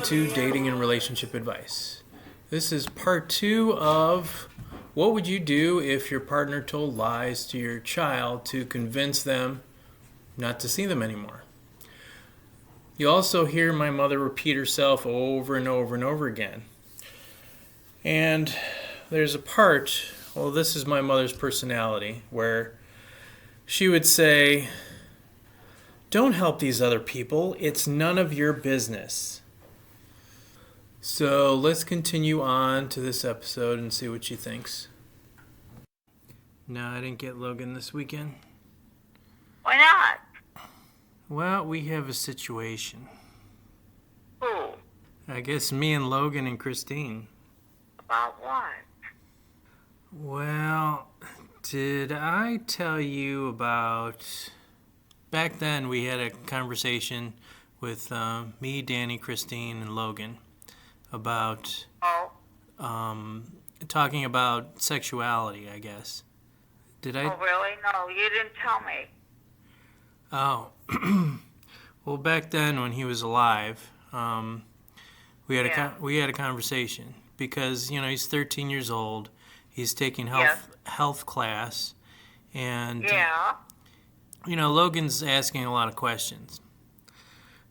to Dating and Relationship Advice. This is part 2 of what would you do if your partner told lies to your child to convince them not to see them anymore. You also hear my mother repeat herself over and over and over again. And there's a part, well, this is my mother's personality, where she would say, "Don't help these other people. It's none of your business." So let's continue on to this episode and see what she thinks. No, I didn't get Logan this weekend. Why not? Well, we have a situation. Who? I guess me and Logan and Christine. About what? Well, did I tell you about... Back then, we had a conversation with me, Danny, Christine, and Logan about talking about sexuality, I guess. Did I? Oh, really? No, you didn't tell me. Oh. Well, back then, when he was alive, we had a conversation because, you know, he's 13 years old. He's taking health class, and you know, Logan's asking a lot of questions.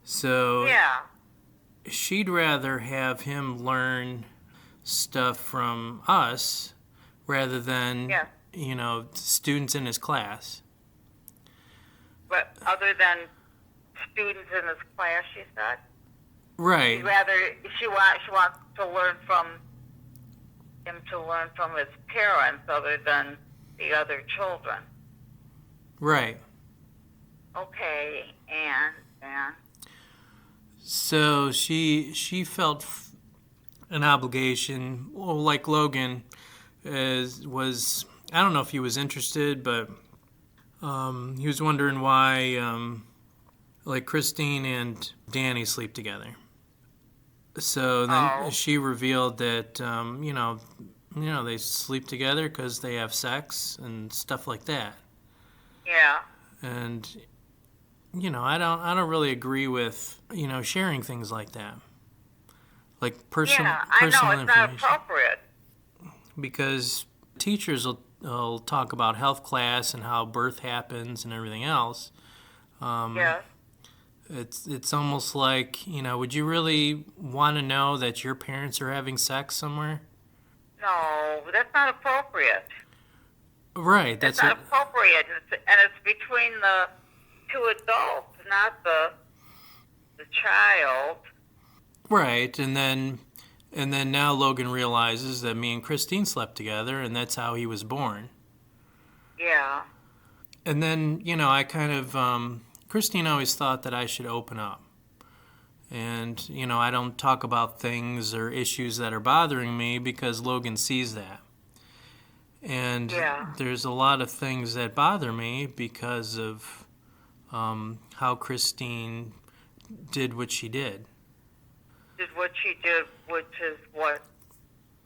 So she'd rather have him learn stuff from us rather than, you know, students in his class. But other than students in his class, she said? Right. She wants to learn from him from his parents other than the other children. Right. Okay, and so she felt an obligation. Well, like Logan was, I don't know if he was interested, but he was wondering why, like Christine and Danny sleep together. So then she revealed that you know they sleep together because they have sex and stuff like that. Yeah. And you know, I don't really agree with, you know, sharing things like that. Like personal information. I know, it's not appropriate. Because teachers will talk about health class and how birth happens and everything else. It's almost like, you know, would you really want to know that your parents are having sex somewhere? No, that's not appropriate. Right. That's not appropriate, and it's between the two adults, not the child. Right, and then now Logan realizes that me and Christine slept together, and that's how he was born. Yeah. And then, you know, I kind of, Christine always thought that I should open up. And, you know, I don't talk about things or issues that are bothering me because Logan sees that. And there's a lot of things that bother me because of how Christine did what she did. Did what she did, which is what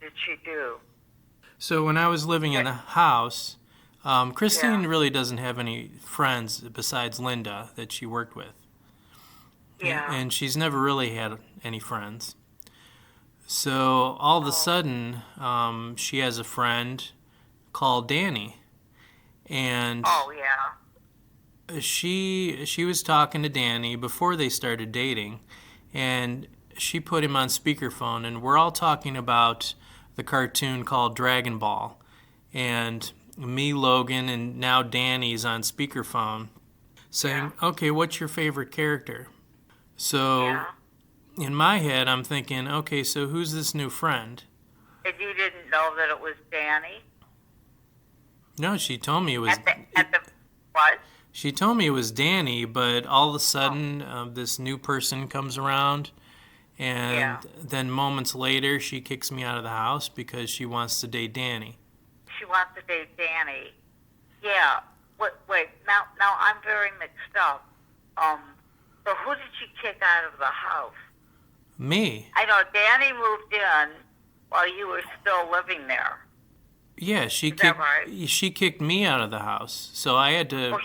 did she do? So when I was living in the house, Christine really doesn't have any friends besides Linda that she worked with. Yeah. And she's never really had any friends. So all of a sudden, she has a friend called Danny. And she was talking to Danny before they started dating, and she put him on speakerphone, and we're all talking about the cartoon called Dragon Ball. And me, Logan, and now Danny's on speakerphone saying, okay, what's your favorite character? So in my head, I'm thinking, okay, so who's this new friend? And you didn't know that it was Danny? No, she told me it was... At the what? She told me it was Danny, but all of a sudden, this new person comes around, and then moments later, she kicks me out of the house because she wants to date Danny. She wants to date Danny. Yeah. Wait. Now I'm very mixed up. So who did she kick out of the house? Me. I know Danny moved in while you were still living there. Yeah, she kicked me out of the house, so I had to.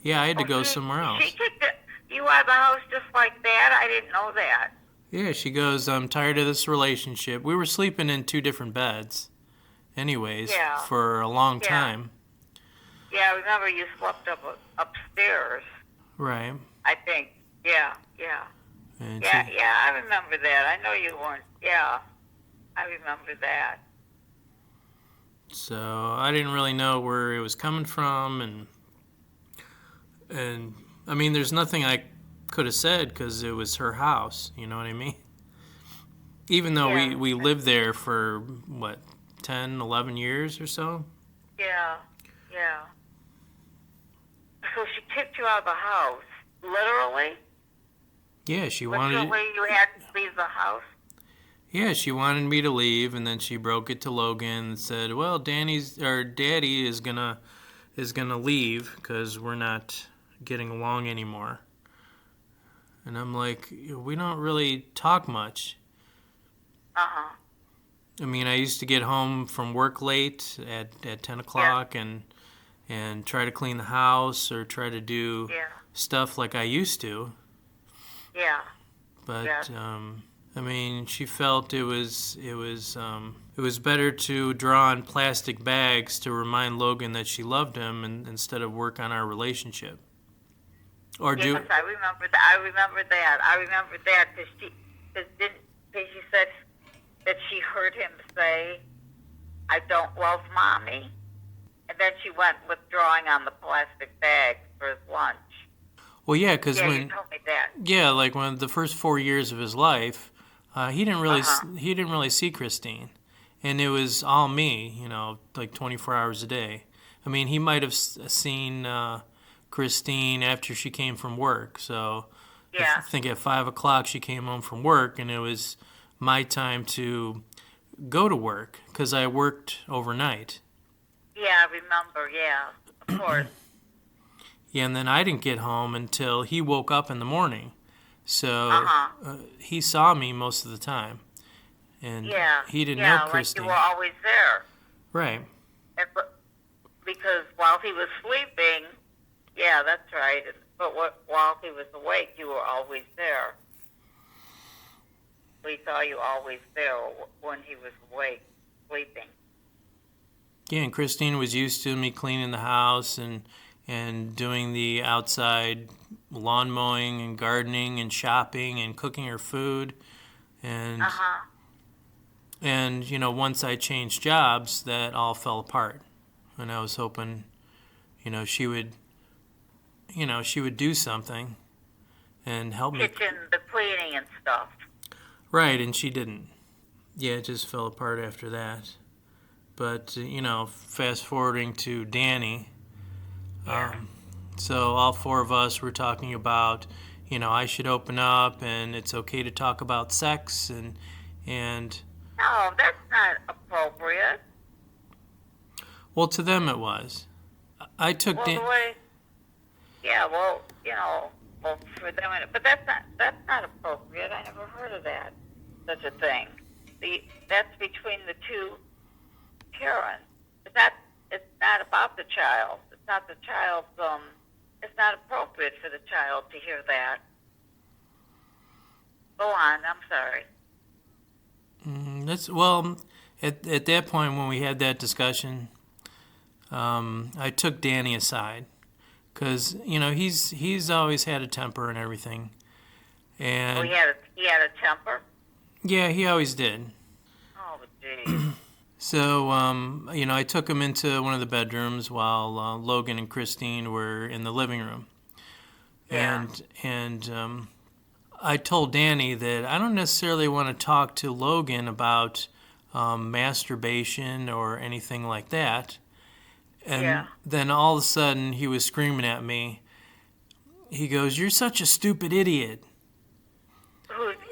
I had to go somewhere else. She kicked you out of the house just like that? I didn't know that. Yeah, she goes, I'm tired of this relationship. We were sleeping in 2 different beds, anyways, Yeah. for a long Yeah. time. Yeah, I remember you slept upstairs, Right. I think. Yeah, yeah. And Yeah, she, yeah, I remember that. I know you weren't. Yeah, I remember that. so I didn't really know where it was coming from, and I mean, there's nothing I could have said because it was her house. You know what I mean? Even though Yeah. we lived there for what 10, 11 years or so. Yeah, yeah. So she kicked you out of the house, literally? Yeah, she wanted. Literally, you had to leave the house? Yeah, she wanted me to leave, and then she broke it to Logan and said, "Well, Daddy is gonna leave because we're not getting along anymore." And I'm like, "We don't really talk much." Uh-huh. I mean, I used to get home from work late at 10 o'clock and try to clean the house or try to do Yeah, stuff like I used to. yeah, But Yeah. I mean, she felt it was better to draw on plastic bags to remind Logan that she loved him instead of work on our relationship. Or do Yes, I remember that. I remember that because she said that she heard him say, "I don't love mommy," and then she went with drawing on the plastic bag for his lunch. well, yeah, because Yeah, you when told me that. yeah, like when the first 4 years of his life, he didn't really Uh-huh. he didn't really see Christine, and it was all me, like 24 hours a day. I mean, he might have seen Christine after she came from work. So Yeah, I think at 5 o'clock she came home from work, and it was my time to go to work because I worked overnight. yeah, I remember. Yeah, of course. Yeah, and then I didn't get home until he woke up in the morning. So Uh-huh. he saw me most of the time, and Yeah, he didn't yeah, know like Christine. you were always there. Right. Because while he was sleeping, yeah, that's right. But while he was awake, you were always there. We saw you always there when he was awake, sleeping. Yeah, and Christine was used to me cleaning the house and doing the outside lawn mowing and gardening and shopping and cooking her food. And Uh-huh. and once I changed jobs, that all fell apart. And I was hoping, she would do something and help me. Kitchen, the cleaning and stuff. Right, and she didn't. Yeah, it just fell apart after that. But, fast forwarding to Danny, Yeah. so all 4 of us were talking about, I should open up and it's okay to talk about sex and No, that's not appropriate. well, to them it was. I took Well, the way, yeah, well, well, for them, but that's not appropriate. I never heard of that, such a thing. That's between the two parents. It's not about the child. It's not the child's, it's not appropriate for the child to hear that. Go on, I'm sorry. That's well. At that point when we had that discussion, I took Danny aside because he's always had a temper and everything, and Oh, he had a temper? yeah, he always did. Oh, gee. So I took him into one of the bedrooms while Logan and Christine were in the living room, Yeah. and I told Danny that I don't necessarily want to talk to Logan about masturbation or anything like that. And Yeah. then all of a sudden he was screaming at me. He goes, "You're such a stupid idiot."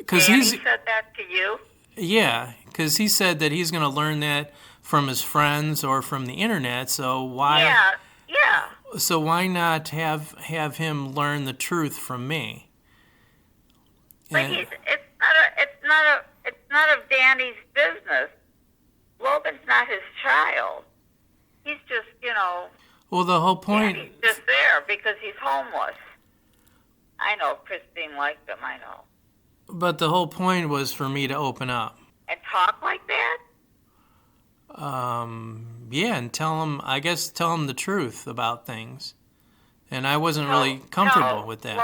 'Cause Danny he's- said that to you? Yeah, because he said that he's going to learn that from his friends or from the internet. So why? Yeah, yeah. So why not have him learn the truth from me? But And- it's not of Danny's business. Logan's not his child. He's just, well, the whole point. Danny's just there because he's homeless. I know Christine liked him, I know. But the whole point was for me to open up. and talk like that? Yeah, and tell him the truth about things. And I wasn't really comfortable with that.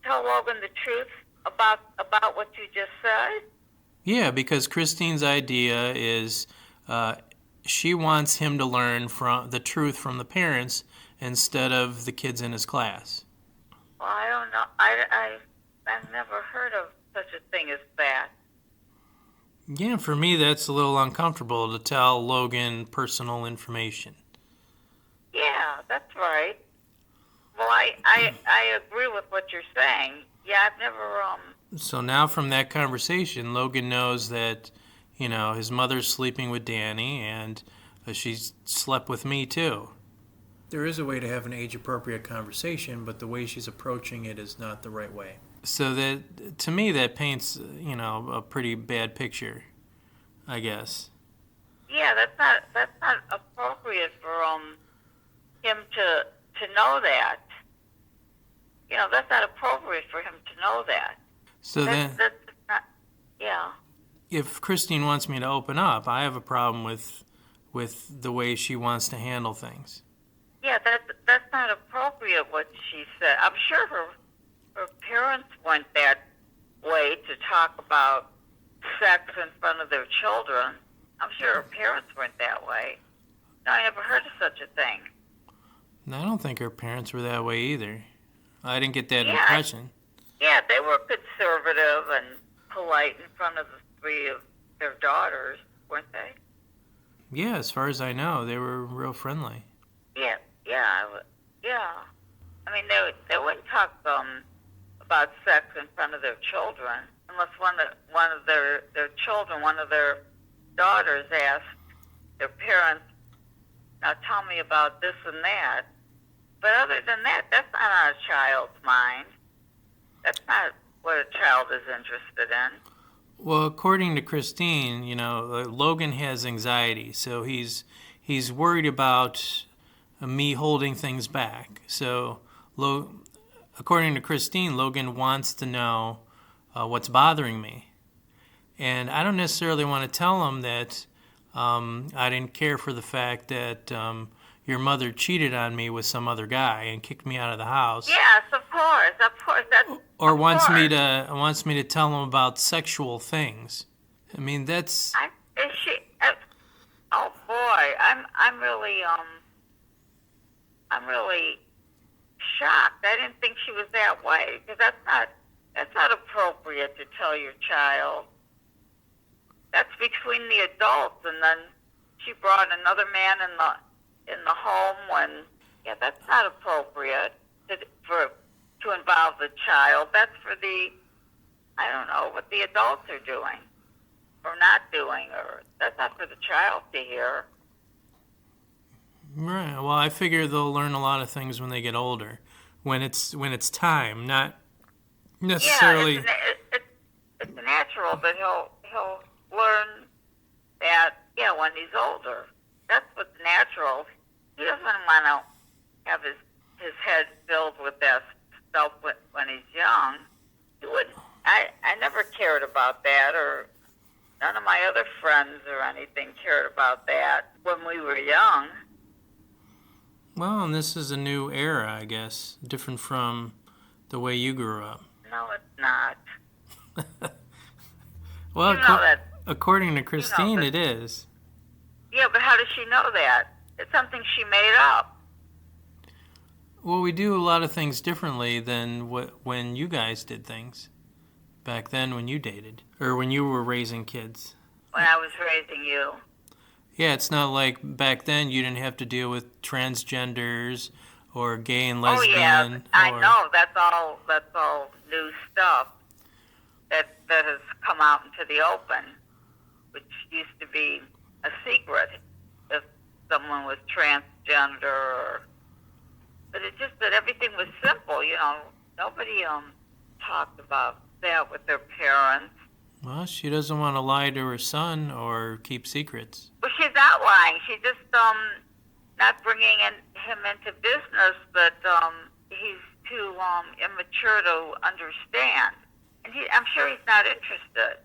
Tell Logan the truth about what you just said? Yeah, because Christine's idea is she wants him to learn from the truth from the parents instead of the kids in his class. Well, I don't know. I've never heard of such a thing as that. Yeah, for me that's a little uncomfortable to tell Logan personal information. Yeah, that's right. Well, I agree with what you're saying. Yeah, I've never So now from that conversation, Logan knows that, his mother's sleeping with Danny and she's slept with me too. There is a way to have an age-appropriate conversation, but the way she's approaching it is not the right way. So that, to me, that paints, a pretty bad picture, I guess. Yeah, that's not appropriate for him to know that. That's not appropriate for him to know that. So that's not, yeah. If Christine wants me to open up, I have a problem with the way she wants to handle things. Yeah, that's not appropriate what she said. I'm sure her parents went that way to talk about sex in front of their children. I'm sure her parents went that way. No, I never heard of such a thing. I don't think her parents were that way either. I didn't get that impression. Yeah, they were conservative and polite in front of the three of their daughters, weren't they? Yeah, as far as I know, they were real friendly. Yeah. I mean, they wouldn't talk about sex in front of their children unless one of their children, one of their daughters, asked their parents, "Now tell me about this and that." But other than that, that's not on a child's mind. That's not what a child is interested in. Well, according to Christine, Logan has anxiety, so he's worried about me holding things back. So, according to Christine, Logan wants to know what's bothering me. And I don't necessarily want to tell him that I didn't care for the fact that your mother cheated on me with some other guy and kicked me out of the house. Yes, of course. Or wants me to tell him about sexual things. I mean, that's. Oh boy, I'm really shocked. I didn't think she was that way, because that's not appropriate to tell your child. That's between the adults, and then she brought another man in the home when. Yeah, that's not appropriate to involve the child. That's for I don't know what the adults are doing or not doing, or that's not for the child to hear. Right. Well, I figure they'll learn a lot of things when they get older, when it's time, not necessarily. Yeah, it's natural that he'll learn that. Yeah, when he's older, that's what's natural. He doesn't want to have his head filled with that stuff when he's young. He wouldn't. I never cared about that, or none of my other friends or anything cared about that when we were young. Well, and this is a new era, I guess, different from the way you grew up. No, it's not. Well, you know that, according to Christine, it is. Yeah, but how does she know that? It's something she made up. Well, we do a lot of things differently than when you guys did things back then when you dated, or when you were raising kids. When I was raising you. Yeah, it's not like back then you didn't have to deal with transgenders or gay and lesbian. Oh yeah, I know. That's all new stuff that has come out into the open, which used to be a secret if someone was transgender. But it's just that everything was simple. Nobody talked about that with their parents. Well, she doesn't want to lie to her son or keep secrets. Well, she's not lying. She's just not bringing him into business that he's too immature to understand. And I'm sure he's not interested.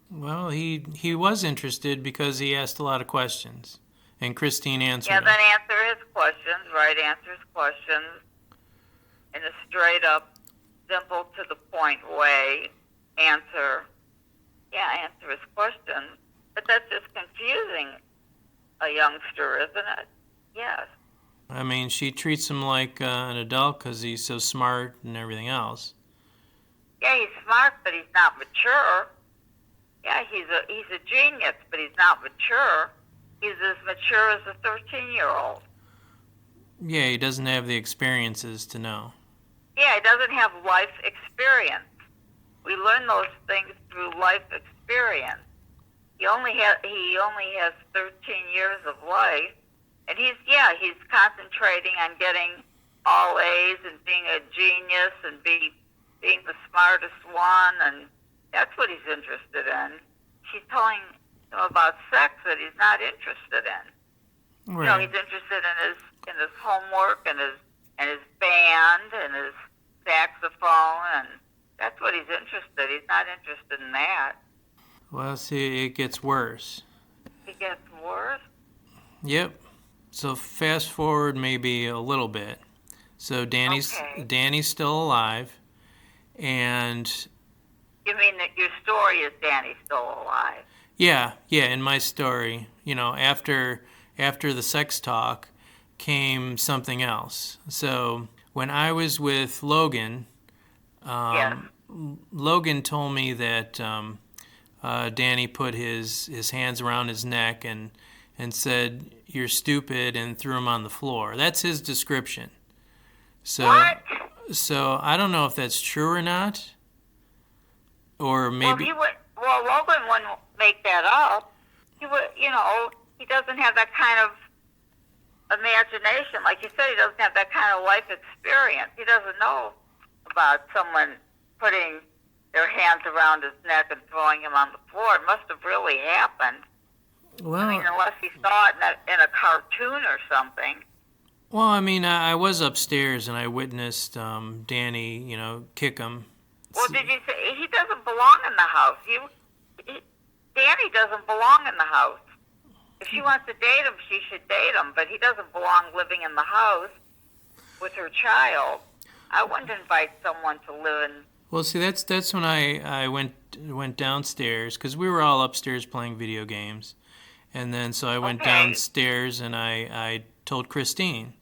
Well, he was interested because he asked a lot of questions, and Christine answered Yeah, them. then answer his questions, right? Answer his questions in a straight up, simple to the point way. Answer his questions. But that's just confusing a youngster, isn't it? Yes. I mean, she treats him like an adult because he's so smart and everything else. Yeah, he's smart, but he's not mature. Yeah, he's a genius, but he's not mature. He's as mature as a 13-year-old. Yeah, he doesn't have the experiences to know. Yeah, he doesn't have life experience. We learn those things through life experience. He only has 13 years of life, and he's concentrating on getting all A's and being a genius and being the smartest one, and that's what he's interested in. She's telling him about sex that he's not interested in. Right. You know, he's interested in his homework and his band and his saxophone, and that's what he's interested. He's not interested in that. Well, see, it gets worse. It gets worse. Yep. So fast forward maybe a little bit. So Danny's still alive, and You mean that your story is Danny's still alive? yeah, in my story, after the sex talk came something else. So when I was with Logan, Yes. Logan told me that Danny put his hands around his neck and said, "You're stupid," and threw him on the floor. That's his description. So, What? So I don't know if that's true or not, or maybe. Well, Logan wouldn't make that up. He would, he doesn't have that kind of imagination. Like you said, he doesn't have that kind of life experience. He doesn't know about someone putting their hands around his neck and throwing him on the floor. It must have really happened. Well, I mean, unless he saw it in a cartoon or something. Well, I mean, I was upstairs and I witnessed Danny, kick him. Well, did you say he doesn't belong in the house? Danny doesn't belong in the house. If she wants to date him, she should date him, but he doesn't belong living in the house with her child. I wouldn't invite someone to live in. Well, see, that's when I went downstairs because we were all upstairs playing video games, and then so I went downstairs and I told Christine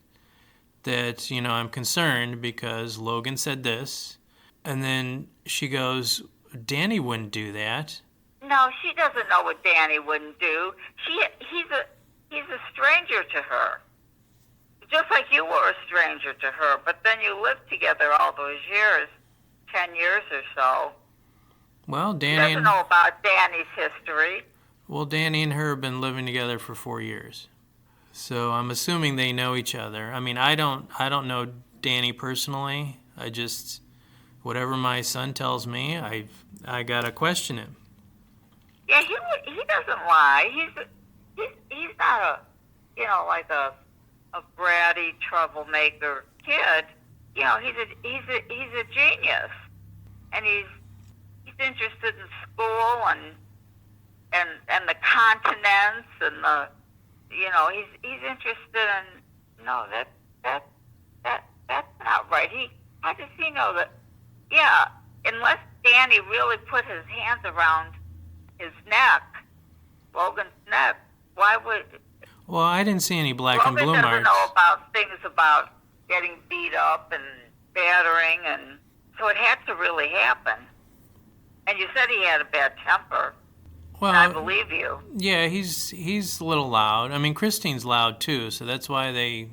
that I'm concerned because Logan said this, and then she goes, "Danny wouldn't do that." No, she doesn't know what Danny wouldn't do. He's a stranger to her, just like you were a stranger to her. But then you lived together all those years, 10 years or so. Well, She Danny doesn't and know about Danny's history. Danny and her have been living together for 4 years, so I'm assuming they know each other. I mean, I don't know Danny personally. I just whatever my son tells me, I gotta question him. Yeah, he doesn't lie. He's not like a bratty troublemaker kid. He's a genius, and he's interested in school and the continents and he's interested in that's not right. How does he know that? Yeah, unless Danny really put his hands around his neck, Logan's neck, why would? Well, I didn't see any black and blue Logan marks. doesn't know about things about getting beat up and battering, and so it had to really happen. And you said he had a bad temper. Well, and I believe you. Yeah, he's a little loud. I mean, Christine's loud too, so that's why they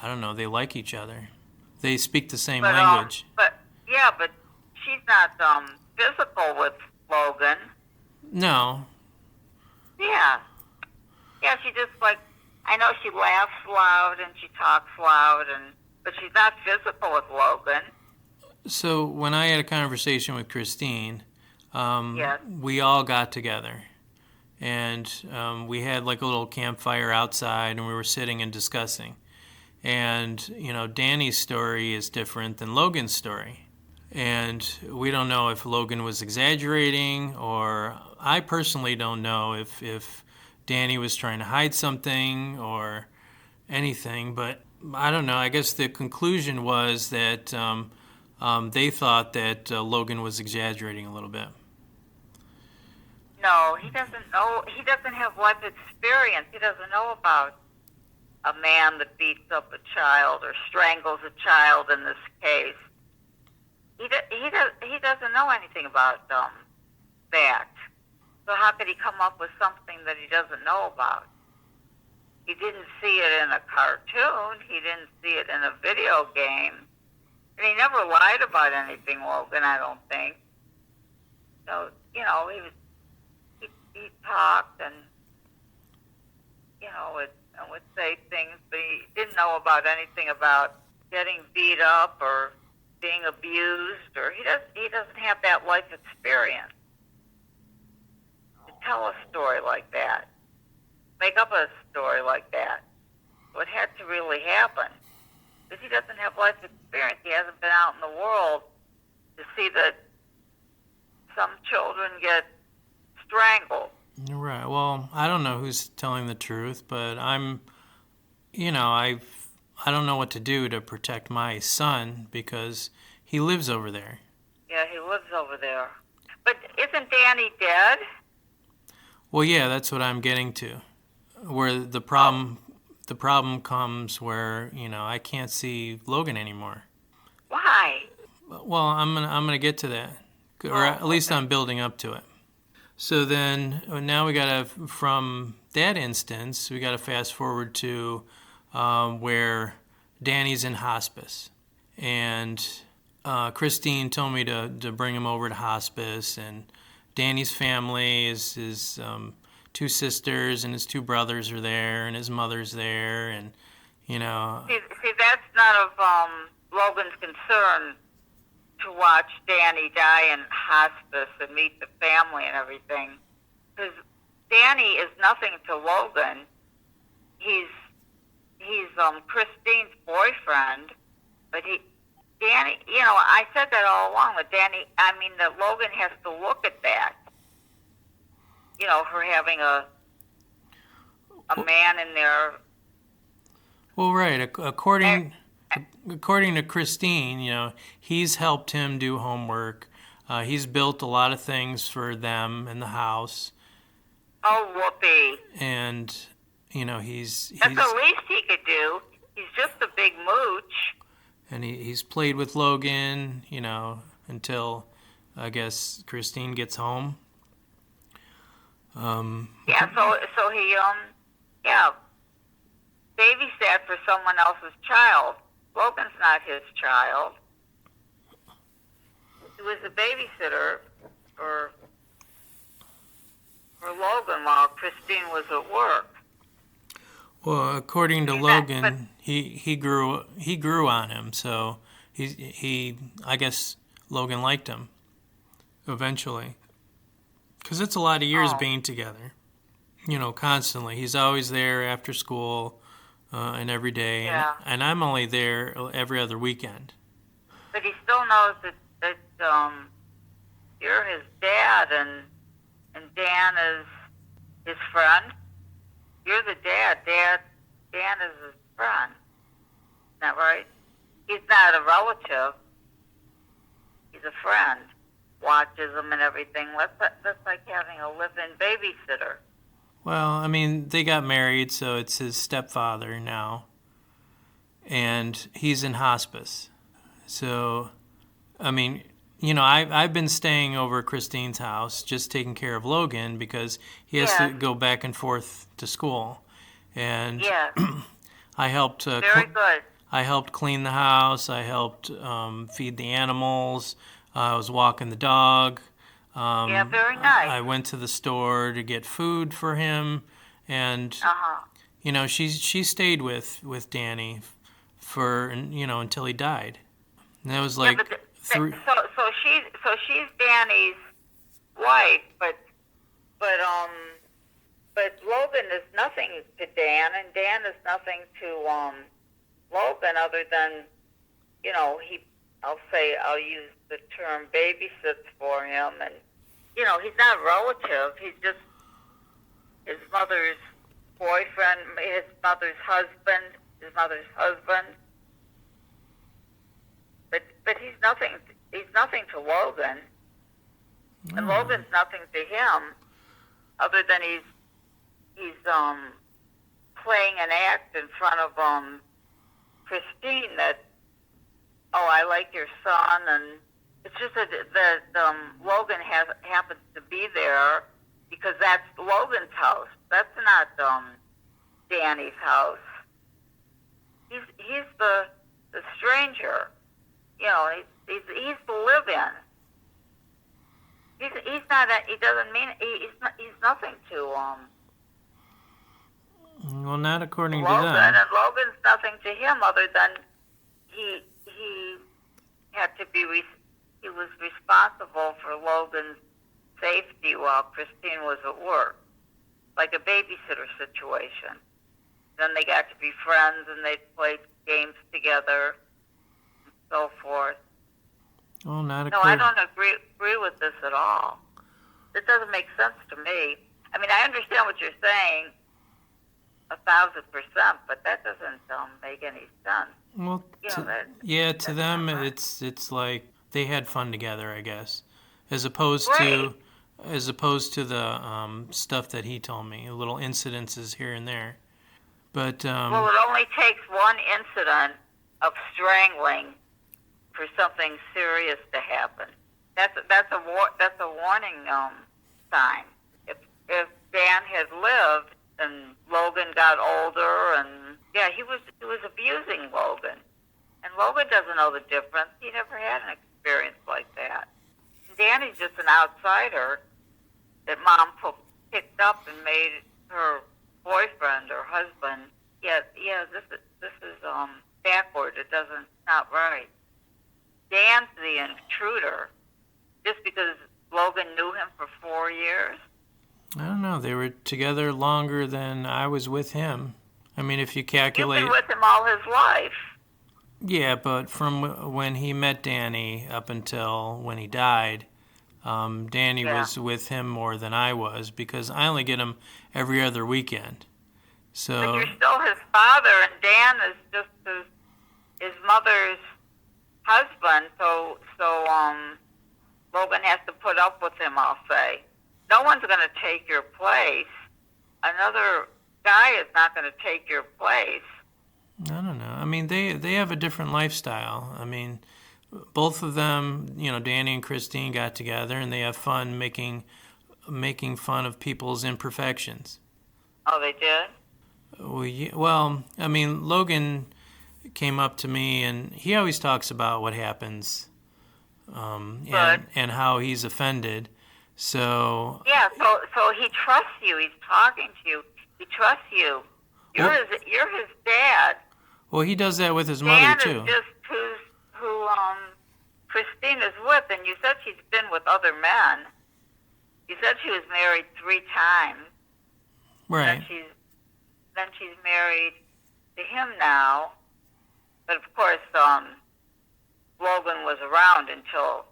I don't know, they like each other. They speak the same language. But she's not physical with Logan. No. Yeah, she just I know she laughs loud and she talks loud, but she's not physical with Logan. So when I had a conversation with Christine, Yes. we all got together, and we had like a little campfire outside, and we were sitting and discussing. And Danny's story is different than Logan's story. And we don't know if Logan was exaggerating, or I personally don't know if Danny was trying to hide something or anything. But I don't know. I guess the conclusion was that they thought that Logan was exaggerating a little bit. No, he doesn't know. He doesn't have life experience. He doesn't know about a man that beats up a child or strangles a child in this case. He doesn't know anything about that. So how could he come up with something that he doesn't know about? He didn't see it in a cartoon. He didn't see it in a video game. And he never lied about anything, Logan, I don't think. So, he talked and, would say things, but he didn't know about anything about getting beat up or being abused, or he doesn't have that life experience to tell a story like that, make up a story like that. So it had to really happen, because he doesn't have life experience. He hasn't been out in the world to see that some children get strangled. Right. Well, I don't know who's telling the truth, but I don't know what to do to protect my son because he lives over there. Yeah, he lives over there. But isn't Danny dead? Well, yeah, that's what I'm getting to. Where the problem comes where, I can't see Logan anymore. Why? Well, I'm gonna get to that. Or at least I'm building up to it. So then now from that instance, we got to fast forward to where Danny's in hospice. And Christine told me to bring him over to hospice. And Danny's family is his 2 sisters and his 2 brothers are there, and his mother's there. And, See, that's none of Logan's concern, to watch Danny die in hospice and meet the family and everything. Because Danny is nothing to Logan. He's Christine's boyfriend, but Danny, I said that all along, that that Logan has to look at that, for having a man in there. Well, right. According to Christine, he's helped him do homework. He's built a lot of things for them in the house. Oh, whoopee. And, he's... That's the least he could do. He's just a big mooch. And he's played with Logan, until, I guess, Christine gets home. Yeah, so he, babysat for someone else's child. Logan's not his child. He was a babysitter for Logan while Christine was at work. Well, according to Logan, he grew on him, so I guess Logan liked him eventually, because it's a lot of years being together, constantly. He's always there after school and every day, and I'm only there every other weekend. But he still knows that you're his dad, and Dan is his friend. You're the dad. Dan is his friend. Isn't that right? He's not a relative. He's a friend. Watches him and everything. That's like having a live-in babysitter. Well, they got married, so it's his stepfather now. And he's in hospice. So, I've been staying over at Christine's house, just taking care of Logan because he has to go back and forth to school. And I helped. Very good. I helped clean the house. I helped feed the animals. I was walking the dog. Very nice. I went to the store to get food for him, and she stayed with Danny for until he died. And that was like So she's Danny's wife, but Logan is nothing to Dan, and Dan is nothing to Logan, other than I'll use the term babysits for him, and he's not a relative. He's just his mother's boyfriend, his mother's husband, his mother's husband. But he's nothing. He's nothing to Logan, and Logan's nothing to him, other than he's playing an act in front of Christine that, oh, I like your son, and it's just that Logan happens to be there because that's Logan's house. That's not Danny's house. He's the stranger. He's the live-in. He's not. He doesn't mean. He's nothing to Well, not according Logan, to them. and Logan's nothing to him other than he had to be. He was responsible for Logan's safety while Christine was at work, like a babysitter situation. Then they got to be friends, and they played games together, and so forth. Well, not No, according. I don't agree with this at all. This doesn't make sense to me. I mean, I understand what you're saying, 1,000%, but that doesn't make any sense. Well, to them, it's like they had fun together, I guess, as opposed Right. to the stuff that he told me, little incidences here and there. But Well, it only takes one incident of strangling for something serious to happen. That's a warning sign. If Dan had lived and Logan got older, and he was abusing Logan, and Logan doesn't know the difference. He never had an experience like that. Danny's just an outsider that Mom picked up and made her boyfriend or husband. Yeah, this is backward. Not right. Dan's the intruder, just because Logan knew him for 4 years. I don't know. They were together longer than I was with him. I mean, if you calculate. You've been with him all his life. Yeah, but from when he met Danny up until when he died, Danny was with him more than I was because I only get him every other weekend. So. But you're still his father, and Dan is just his mother's husband. So Logan has to put up with him, I'll say. No one's going to take your place. Another guy is not going to take your place. I don't know. I mean, they have a different lifestyle. I mean, both of them, Danny and Christine got together and they have fun making fun of people's imperfections. Oh, they did? Well, I mean, Logan came up to me and he always talks about what happens and how he's offended. So yeah, so he trusts you. He's talking to you. He trusts you. You're his dad. Well, he does that with his mother too. Dan is just who Christine is with, and you said she's been with other men. You said she was married 3 times. Right. Then she's married to him now. But of course, Logan was around until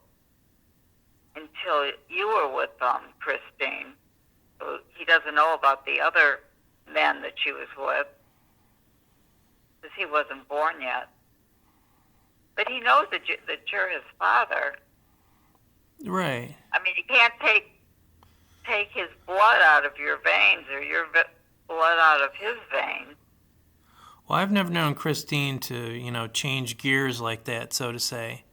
you were with Christine. So he doesn't know about the other men that she was with because he wasn't born yet. But he knows that you're his father. Right. I mean, you can't take his blood out of your veins or your blood out of his veins. Well, I've never known Christine to, change gears like that, so to say.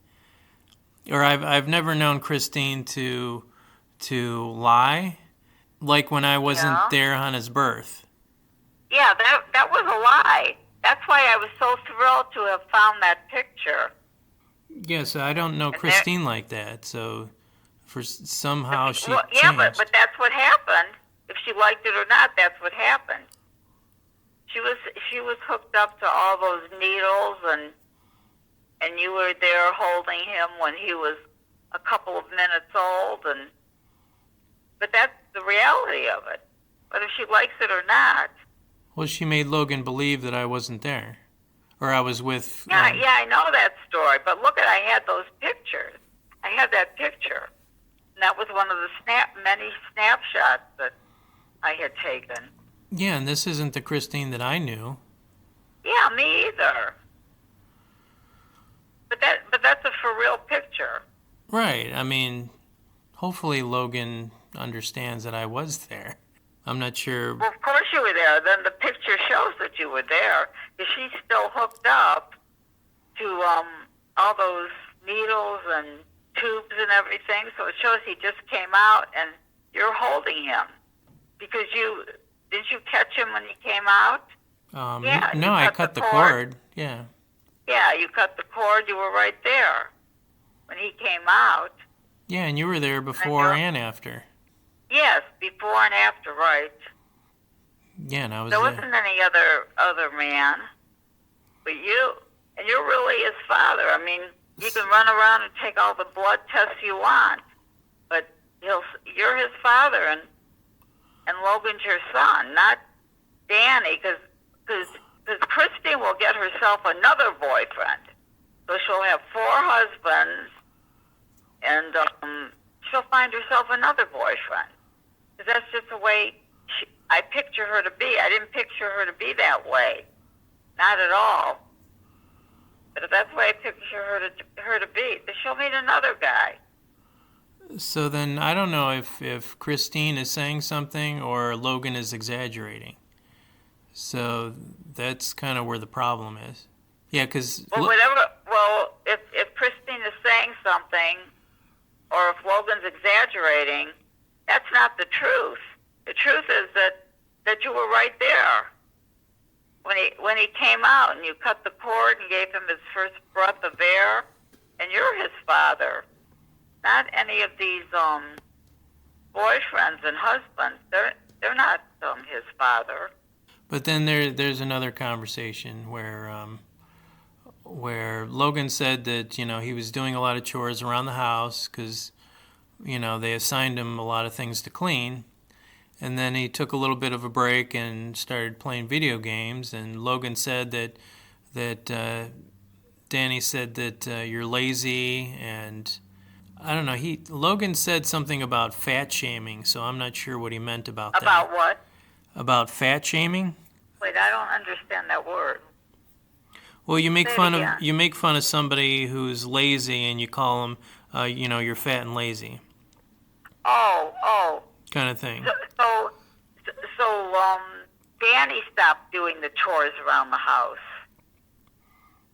Or I've never known Christine to lie, like when I wasn't there on his birth. Yeah, that was a lie. That's why I was so thrilled to have found that picture. Yes, I don't know Christine like that, so somehow she changed. Yeah, but that's what happened. If she liked it or not, that's what happened. She was hooked up to all those needles, and you were there holding him when he was a couple of minutes old, but that's the reality of it. Whether she likes it or not. Well, she made Logan believe that I wasn't there. or I was with. Yeah, I know that story. But look I had those pictures. I had that picture. And that was one of the many snapshots that I had taken. Yeah, and this isn't the Christine that I knew. Yeah, me either. But that's a for real picture. Right. I mean, hopefully Logan understands that I was there. I'm not sure. Well, of course you were there. Then the picture shows that you were there. Because she's still hooked up to all those needles and tubes and everything. So it shows he just came out and you're holding him. Because didn't you catch him when he came out? Yeah. No, I cut the cord. Yeah. Yeah, you cut the cord. You were right there when he came out. Yeah, and you were there before and after. Yes, before and after, right. Yeah, and I was there. Wasn't any other man, but you're really his father. I mean, you can run around and take all the blood tests you want, but you're his father, and Logan's your son, not Danny, because Christine will get herself another boyfriend, so she'll have 4 husbands, and she'll find herself another boyfriend. Because that's just the way I picture her to be. I didn't picture her to be that way. Not at all. But that's the way I picture her to be. But she'll meet another guy. So then I don't know if Christine is saying something or Logan is exaggerating. So that's kind of where the problem is. Yeah, because... Well, if Christine is saying something, or if Logan's exaggerating, that's not the truth. The truth is that you were right there when he came out and you cut the cord and gave him his first breath of air, and you're his father. Not any of these boyfriends and husbands. They're not his father. But then there's another conversation where Logan said that he was doing a lot of chores around the house because they assigned him a lot of things to clean, and then he took a little bit of a break and started playing video games. And Logan said that Danny said that you're lazy, and I don't know. Logan said something about fat shaming, so I'm not sure what he meant about that. About what? About fat shaming? Wait, I don't understand that word. Well, you make fun of somebody who's lazy, and you call them, you're fat and lazy. Oh. Kind of thing. So, Danny stopped doing the chores around the house.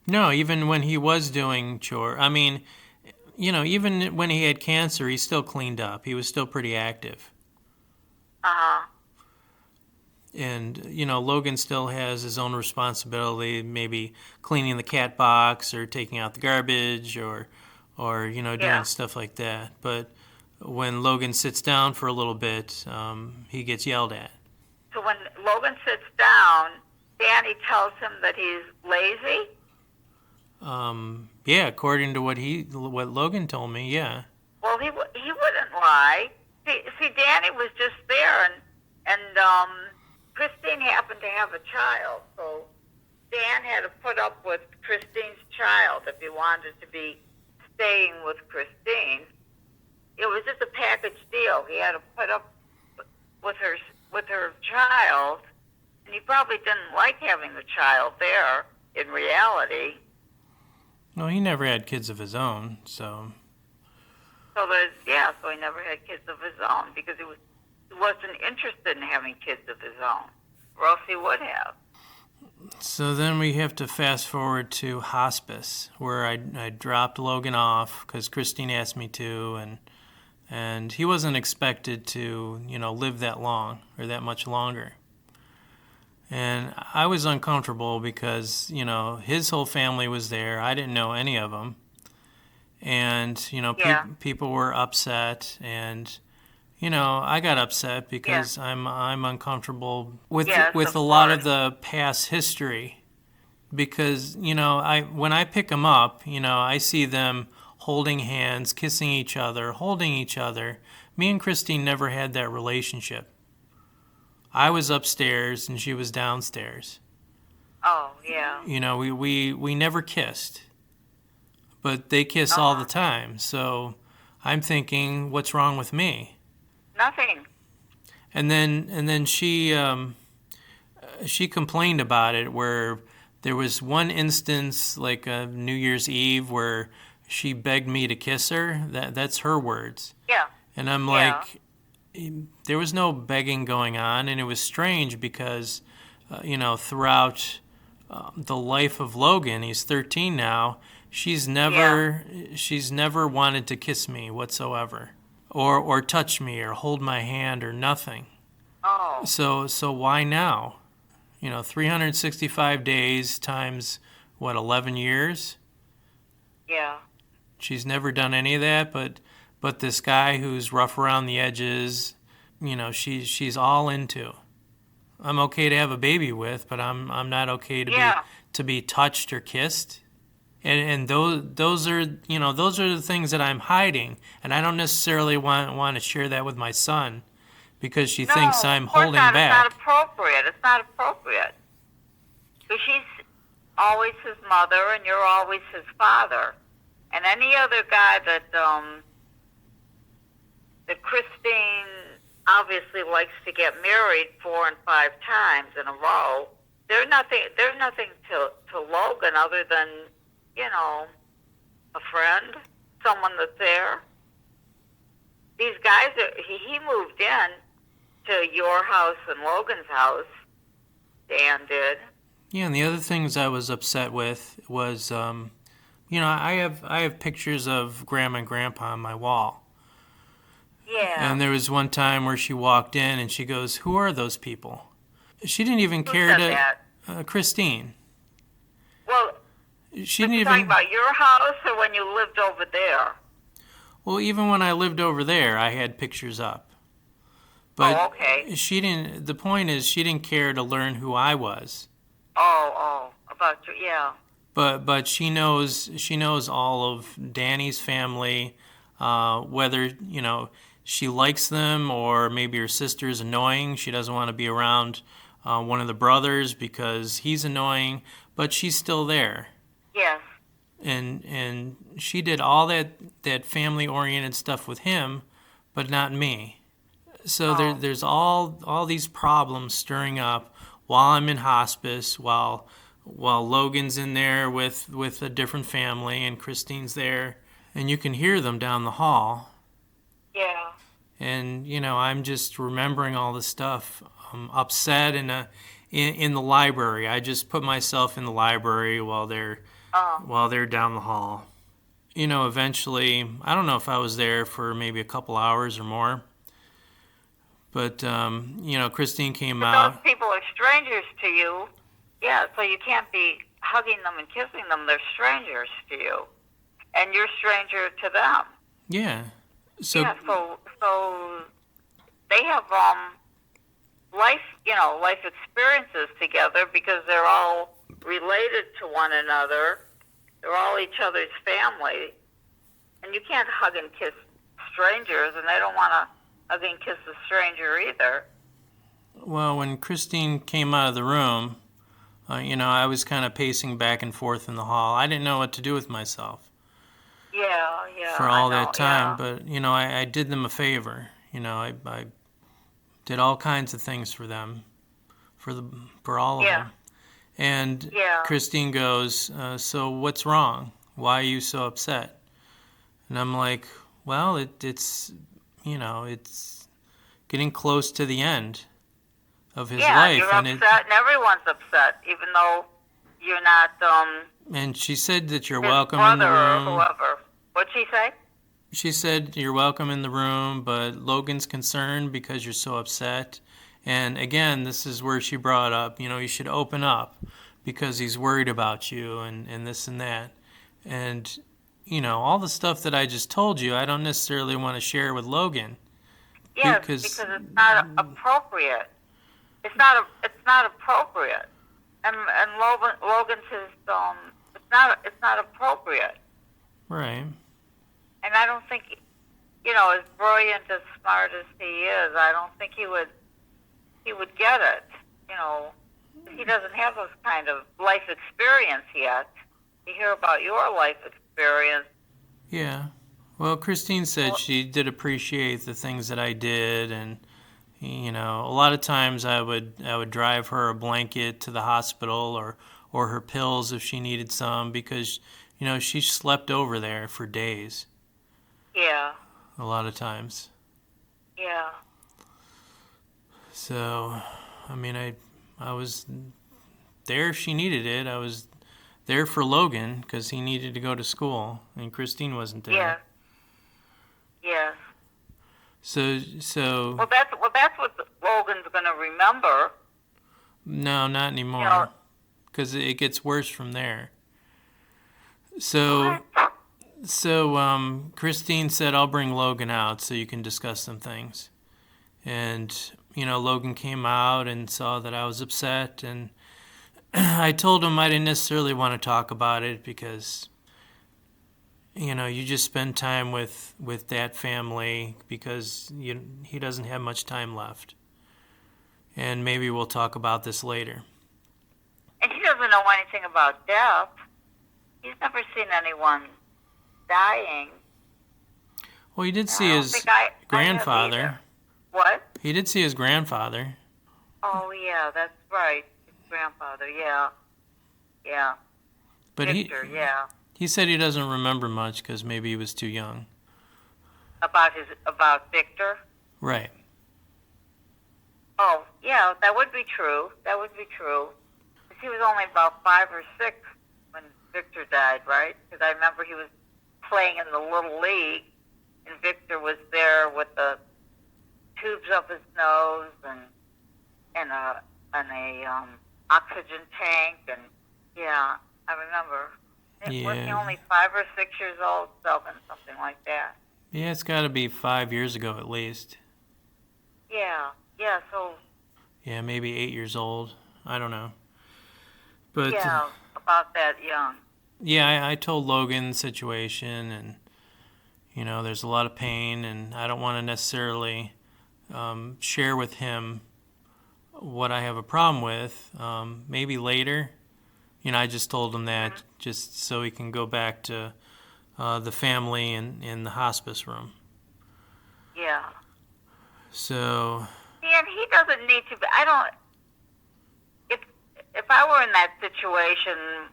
No, even when he was doing chores, I mean, even when he had cancer, he still cleaned up. He was still pretty active. Uh-huh. And, Logan still has his own responsibility, maybe cleaning the cat box or taking out the garbage or doing stuff like that. But when Logan sits down for a little bit, he gets yelled at. So when Logan sits down, Danny tells him that he's lazy? Yeah, according to what Logan told me, yeah. Well, he wouldn't lie. See, Danny was just there, and Christine happened to have a child, so Dan had to put up with Christine's child if he wanted to be staying with Christine. It was just a package deal. He had to put up with her child, and he probably didn't like having the child there in reality. No, he never had kids of his own, so... So he never had kids of his own because he wasn't interested in having kids of his own, or else he would have. So then we have to fast forward to hospice, where I dropped Logan off because Christine asked me to, and he wasn't expected to, live that long or that much longer. And I was uncomfortable because, his whole family was there. I didn't know any of them. And, people were upset. And, I got upset because I'm uncomfortable with a lot of the past history. Because, when I pick them up, I see them holding hands, kissing each other, holding each other. Me and Christine never had that relationship. I was upstairs and she was downstairs. Oh, yeah. You know, we never kissed, but they kiss all the time. So I'm thinking, what's wrong with me? Nothing. And then she complained about it, where there was one instance, like a New Year's Eve, where she begged me to kiss her. That's her words. Yeah. And I'm Yeah. like, there was no begging going on, and it was strange because, throughout the life of Logan, he's 13 now. She's never wanted to kiss me whatsoever, or touch me, or hold my hand, or nothing. Oh. So why now? 365 days times what, 11 years? Yeah. She's never done any of that, but this guy who's rough around the edges, she's all into. I'm okay to have a baby with, but I'm not okay to be touched or kissed. And those are the things that I'm hiding, and I don't necessarily want to share that with my son, because she thinks I'm holding not. back. It's not appropriate. It's not appropriate. Because she's always his mother, and you're always his father. And any other guy that Christine obviously likes to get married 4 and 5 times in a row, there's nothing to Logan other than, a friend, someone that's there. These guys, he moved in to your house and Logan's house. Dan did. Yeah, and the other things I was upset with was, I have pictures of Grandma and Grandpa on my wall. Yeah. And there was one time where she walked in and she goes, "Who are those people?" She didn't even Who care said to. Christine. Well, She was didn't you even. talking about your house or when you lived over there? Well, even when I lived over there, I had pictures up. But okay. she didn't. The point is, she didn't care to learn who I was. About you, yeah. But she knows all of Danny's family, whether she likes them or maybe her sister's annoying. She doesn't want to be around one of the brothers because he's annoying, but she's still there. Yes. And she did all that family oriented stuff with him, but not me. So there's all these problems stirring up while I'm in hospice, while Logan's in there with a different family and Christine's there, and you can hear them down the hall. Yeah. And I'm just remembering all this stuff. I'm upset in the library. I just put myself in the library while they're down the hall. Eventually, I don't know if I was there for maybe a couple hours or more. But Christine came out. Those people are strangers to you. Yeah, so you can't be hugging them and kissing them. They're strangers to you, and you're a stranger to them. Yeah. So they have life experiences together because they're all related to one another. They're all each other's family, and you can't hug and kiss strangers, and they don't want to hug and kiss a stranger either. Well, when Christine came out of the room, I was kind of pacing back and forth in the hall. I didn't know what to do with myself. Yeah. For all that time, but I did them a favor. I did all kinds of things for them, for all of them. And Christine goes, "So what's wrong? Why are you so upset?" And I'm like, "Well, it's getting close to the end of his life." You're upset, and everyone's upset, even though you're not. And she said that you're his welcome in the room. Or whoever. What'd she say? She said you're welcome in the room, but Logan's concerned because you're so upset. And again, this is where she brought up, you should open up because he's worried about you and this and that. And, all the stuff that I just told you, I don't necessarily want to share with Logan. Yes, because it's not appropriate. It's not appropriate. And Logan's his it's not appropriate. Right. And I don't think, as brilliant, as smart as he is, I don't think he would get it, he doesn't have this kind of life experience yet. To hear about your life experience. Yeah. Well, Christine said Well, she did appreciate the things that I did, and a lot of times I would drive her a blanket to the hospital, or her pills if she needed some, because she slept over there for days yeah, a lot of times. yeah, So, I mean, I was there if she needed it. I was there for Logan because he needed to go to school, and Christine wasn't there. yeah, yes. So Well, that's what Logan's going to remember. no, not You anymore, know, because it gets worse from there. So what? Christine said, I'll bring Logan out so you can discuss some things. And, Logan came out and saw that I was upset, and I told him I didn't necessarily want to talk about it because, you just spend time with that family because he doesn't have much time left. And maybe we'll talk about this later. And he doesn't know anything about death. He's never seen anyone dying. Well, he did And see I don't his think I have grandfather. either. What? He did see his grandfather. Oh, yeah, that's right. His grandfather, yeah. Yeah. But Victor, yeah. he said he doesn't remember much because maybe he was too young. About Victor? Right. Oh, yeah, that would be true. That would be true. 'Cause he was only about 5 or 6 when Victor died, right? Because I remember he was playing in the Little League, and Victor was there with the tubes up his nose and a oxygen tank, and yeah, I remember. Wasn't he Yeah. only 5 or 6 years old, 7, something like that? Yeah, it's got to be 5 years ago at least. Yeah, yeah. So Yeah, maybe 8 years old. I don't know. But yeah, about that young. yeah, I told Logan the situation, and there's a lot of pain, and I don't want to necessarily share with him what I have a problem with. Maybe later. I just told him that just so he can go back to the family in the hospice room. Yeah. So And he doesn't need to be. I don't. If I were in that situation,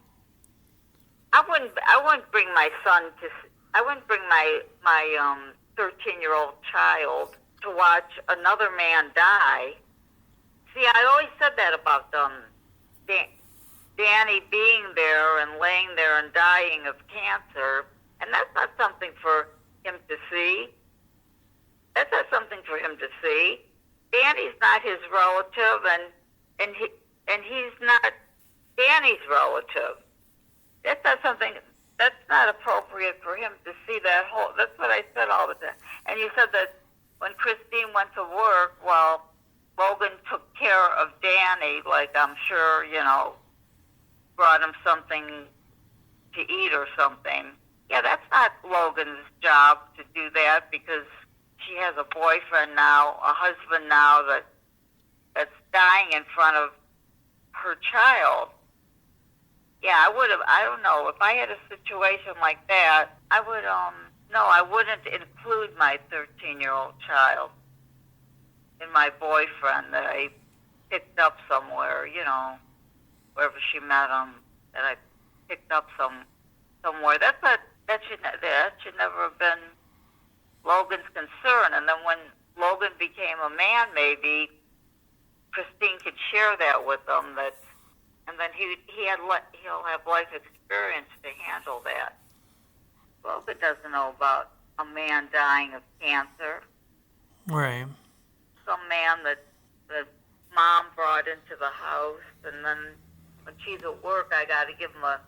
I wouldn't bring my son to. I wouldn't bring my 13-year-old child to watch another man die. See, I always said that about Danny being there and laying there and dying of cancer, and that's not something for him to see. That's not something for him to see. Danny's not his relative, and he's not Danny's relative. That's not something. That's not appropriate for him to see that whole. That's what I said all the time. And you said that when Christine went to work, well, Logan took care of Danny, like I'm sure brought him something to eat or something. Yeah, that's not Logan's job to do that because she has a boyfriend now, a husband now that's dying in front of her child. Yeah, I would have. I don't know if I had a situation like that. I would. No, I wouldn't include my 13-year-old child in my boyfriend that I picked up somewhere. Wherever she met him, that I picked up somewhere. That's not. That should never have been Logan's concern. And then when Logan became a man, maybe Christine could share that with him. And then he'll have life experience to handle that. Logan doesn't know about a man dying of cancer. right. Some man that the mom brought into the house, and then when she's at work, I got to give him a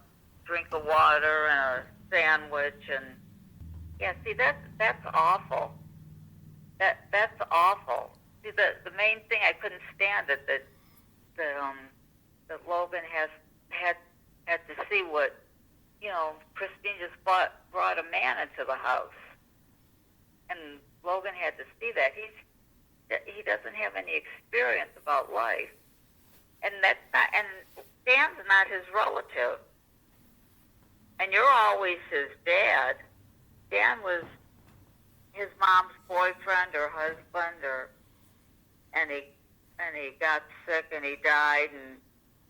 drink of water and a sandwich, and yeah, see that's awful. That's awful. See, the main thing I couldn't stand it that Logan had to see what Christine just brought a man into the house, and Logan had to see that he doesn't have any experience about life. and that's not, and Dan's not his relative, and you're always his dad. Dan was his mom's boyfriend or husband, and he got sick and he died, and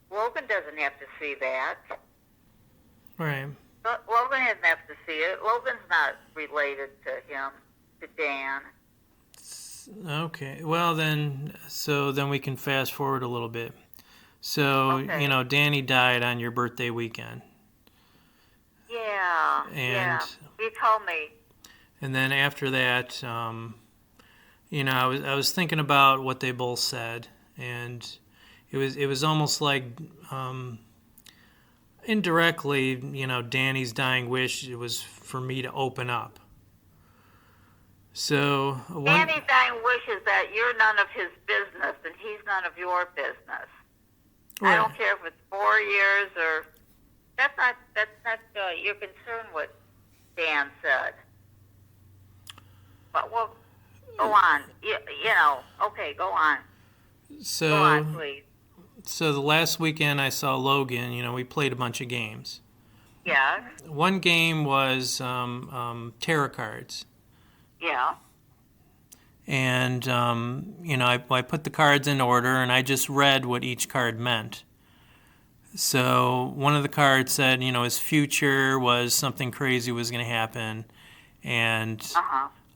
Logan doesn't have to see that. Right. But Logan doesn't have to see it. Logan's not related to him, to Dan. Okay. Well, then we can fast forward a little bit. So, Okay. Danny died on your birthday weekend. Yeah. And You told me. And then after that, I was thinking about what they both said, and it was almost like indirectly, Danny's dying wish was for me to open up. So Danny's dying wish is that you're none of his business and he's none of your business. Right. I don't care if it's 4 years or that's not your concern. What Dan said. But well, go on. Okay, go on. So Go on, please. So the last weekend I saw Logan. We played a bunch of games. Yeah. One game was tarot cards. Yeah. And, I put the cards in order, and I just read what each card meant. So one of the cards said, his future was something crazy was going to happen. And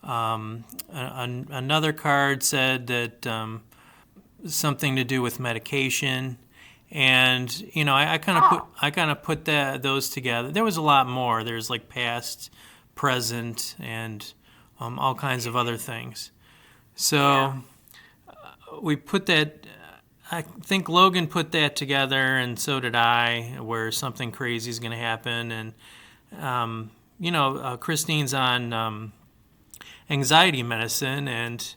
another card said that something to do with medication. And, I kind of put those together. There was a lot more. There's like past, present, and all kinds of other things. So we put that, I think Logan put that together, and so did I, where something crazy is going to happen. And, Christine's on anxiety medicine, and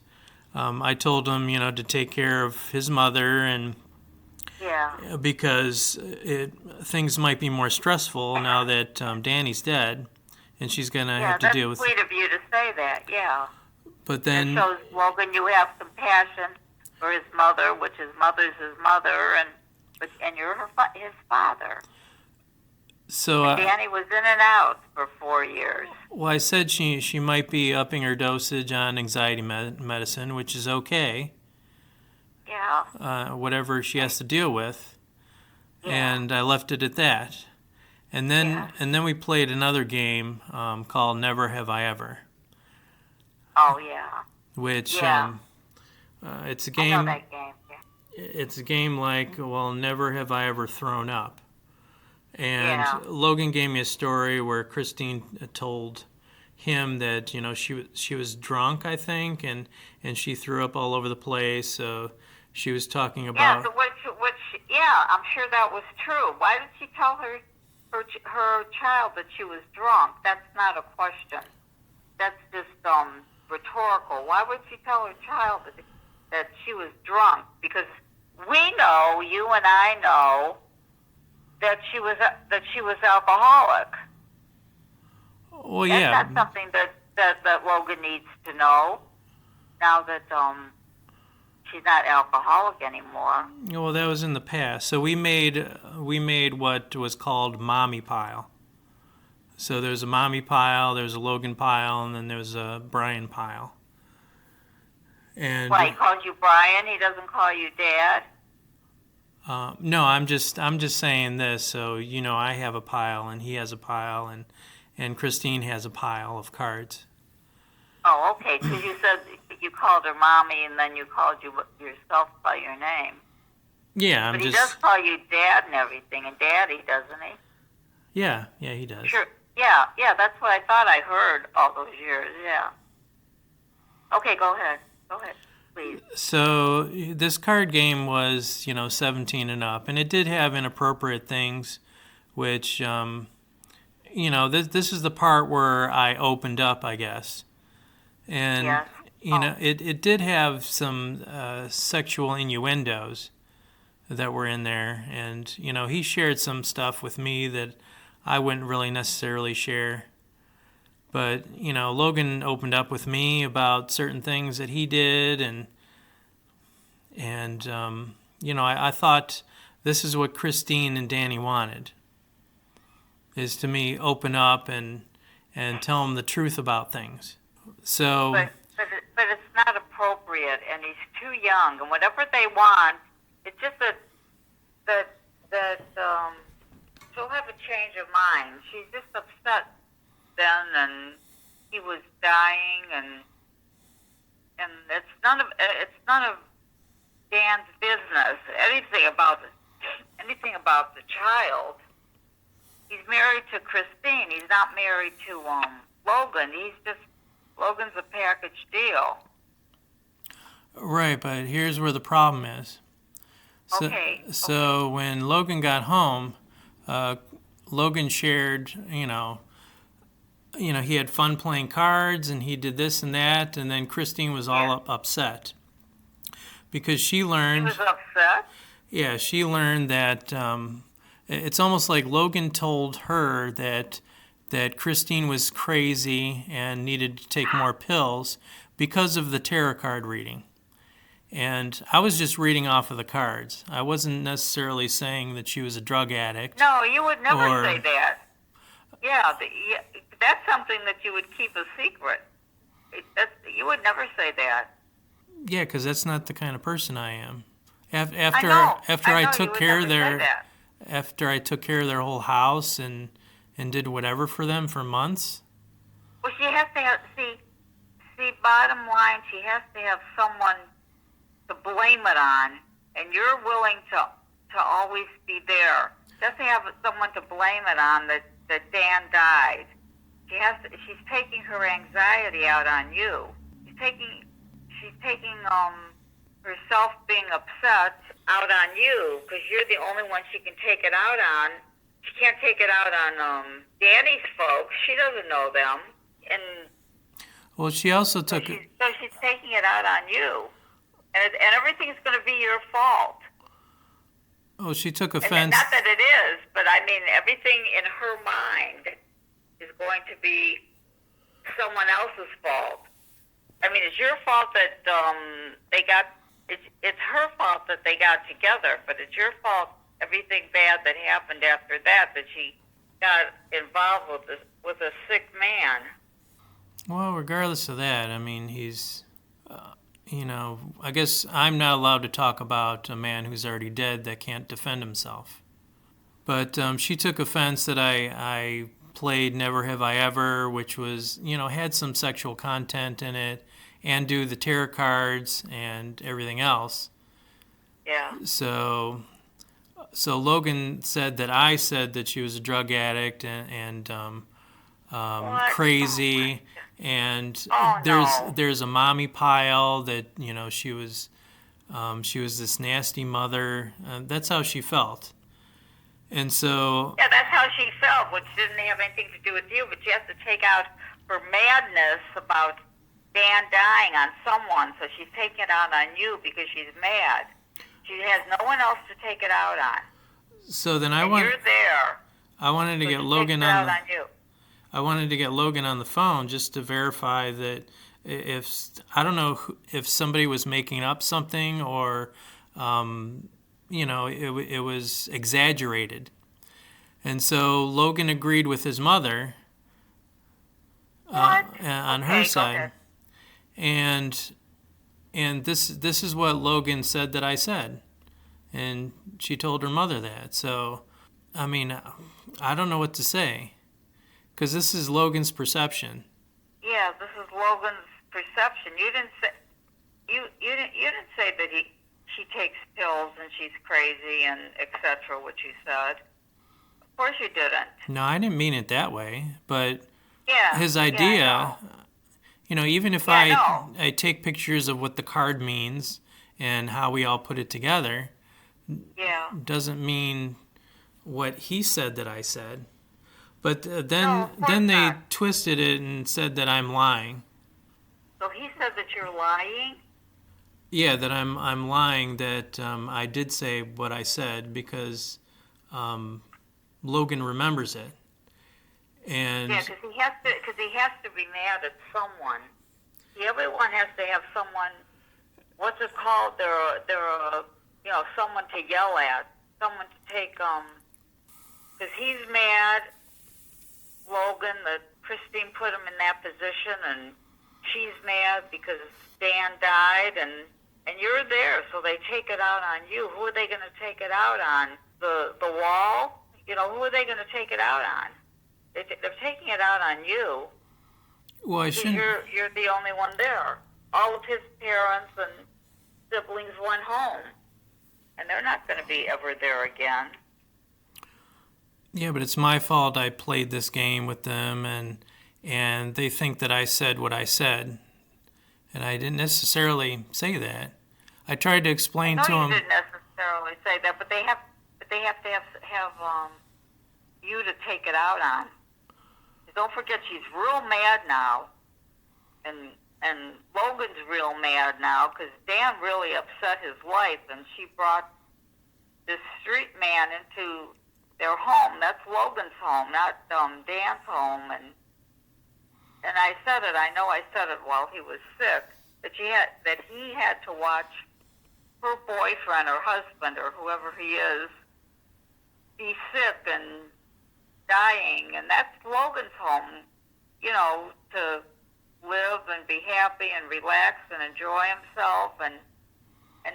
I told him, to take care of his mother, and because things might be more stressful now that Danny's dead, and she's going to have to deal with. That's sweet of you to say that. Yeah. But then it shows Logan you have compassion for his mother, which his mother's his mother, and you're his father. So Danny was in and out for 4 years. Well, I said she might be upping her dosage on anxiety medicine, which is okay. Yeah. Whatever she has to deal with, Yeah. and I left it at that. And then we played another game called Never Have I Ever. Oh yeah. Which it's a I game. know that game. Yeah. It's a game like, well, never have I ever thrown up. And Yeah. Logan gave me a story where Christine told him that she was drunk, I think, and she threw up all over the place. So she was talking about. Yeah. So I'm sure that was true. Why did she tell her child that she was drunk? That's not a question. That's just rhetorical. Why would she tell her child that she was drunk? Because we know, you and I know, that she was alcoholic. Well, That's yeah. not something that Logan needs to know. Now that she's not alcoholic anymore. Well, that was in the past. So we made what was called Mommy Pile. So there's a Mommy Pile, there's a Logan Pile, and then there's a Brian Pile. And Why, he calls you Brian? He doesn't call you Dad? no, I'm just saying this. So I have a pile, and he has a pile, and Christine has a pile of cards. Oh, okay. Because you said you called her Mommy, and then you called yourself by your name. Yeah, But he does call you Dad and everything, and Daddy, doesn't he? Yeah, he does. Sure. Yeah, that's what I thought I heard all those years, yeah. Okay, go ahead, please. So this card game was, 17 and up, and it did have inappropriate things, which, this is the part where I opened up, I guess. And, Yes. it did have some sexual innuendos that were in there, and, he shared some stuff with me that I wouldn't really necessarily share. But, Logan opened up with me about certain things that he did, and I thought this is what Christine and Danny wanted, is to me open up and tell them the truth about things. So, but it's not appropriate, and he's too young. And whatever they want, it's just that she'll have a change of mind. She's just upset then, and he was dying, and it's none of Dan's business. Anything about the child. He's married to Christine. He's not married to Logan. Logan's a package deal. Right, but here's where the problem is. So when Logan got home, Logan shared, he had fun playing cards and he did this and that, and then Christine was all upset because she learned. She was upset? Yeah, she learned that it's almost like Logan told her that Christine was crazy and needed to take more pills because of the tarot card reading. And I was just reading off of the cards. I wasn't necessarily saying that she was a drug addict. No, you would never say that. Yeah, that's something that you would keep a secret. You would never say that. Yeah, because that's not the kind of person I am. After I took care of their whole house and did whatever for them for months. Well, she has to have bottom line, she has to have someone to blame it on, and you're willing to always be there. She has to have someone to blame it on that Dan died. She's taking her anxiety out on you. She's taking herself being upset out on you because you're the only one she can take it out on. She can't take it out on Danny's folks. She doesn't know them, and well, she also took. So she's taking it out on you, and everything's going to be your fault. Oh, she took offense. And not that it is, but I mean everything in her mind is going to be someone else's fault. I mean, it's your fault that they got. It's her fault that they got together, but it's your fault everything bad that happened after that she got involved with a sick man. Well, regardless of that, I mean, he's, I guess I'm not allowed to talk about a man who's already dead that can't defend himself. But she took offense that I played Never Have I Ever, which was, had some sexual content in it, and do the tarot cards and everything else. Yeah. So Logan said that I said that she was a drug addict and crazy, and there's a mommy pile that she was this nasty mother. That's how she felt, and so that's how she felt, which didn't have anything to do with you. But she has to take out her madness about Dan dying on someone, so she's taking it out on you because she's mad. She has no one else to take it out on. So then you're there. I wanted to get Logan on I wanted to get Logan on the phone just to verify that I don't know if somebody was making up something or it was exaggerated. And so Logan agreed with his mother on her side. And this is what Logan said that I said. And she told her mother that. So, I mean, I don't know what to say. Because this is Logan's perception. Yeah, this is Logan's perception. You didn't say that she takes pills and she's crazy and etc. What you said. Of course you didn't. No, I didn't mean it that way. But his Yeah, idea, even if I take pictures of what the card means and how we all put it together, doesn't mean what he said that I said. But then they twisted it and said that I'm lying. So he said that you're lying? Yeah, that I'm lying, that I did say what I said because Logan remembers it. And because he has to be mad at someone. Everyone has to have someone. What's it called? They're a someone to yell at, someone to take, because he's mad, Logan, that Christine put him in that position, and she's mad because Dan died, and you're there, so they take it out on you. Who are they going to take it out on? The wall? Who are they going to take it out on? They're taking it out on you. Well, I shouldn't. You're the only one there. All of his parents and siblings went home, and they're not going to be ever there again. Yeah, but it's my fault I played this game with them, and they think that I said what I said, and I didn't necessarily say that. I tried to explain to them. You didn't necessarily say that, but they have to have you to take it out on. Don't forget, she's real mad now, and Logan's real mad now because Dan really upset his wife, and she brought this street man into their home. That's Logan's home, not Dan's home. And I said it. I know I said it while he was sick. That he had to watch her boyfriend or husband or whoever he is be sick and dying, and that's Logan's home, to live and be happy and relax and enjoy himself, and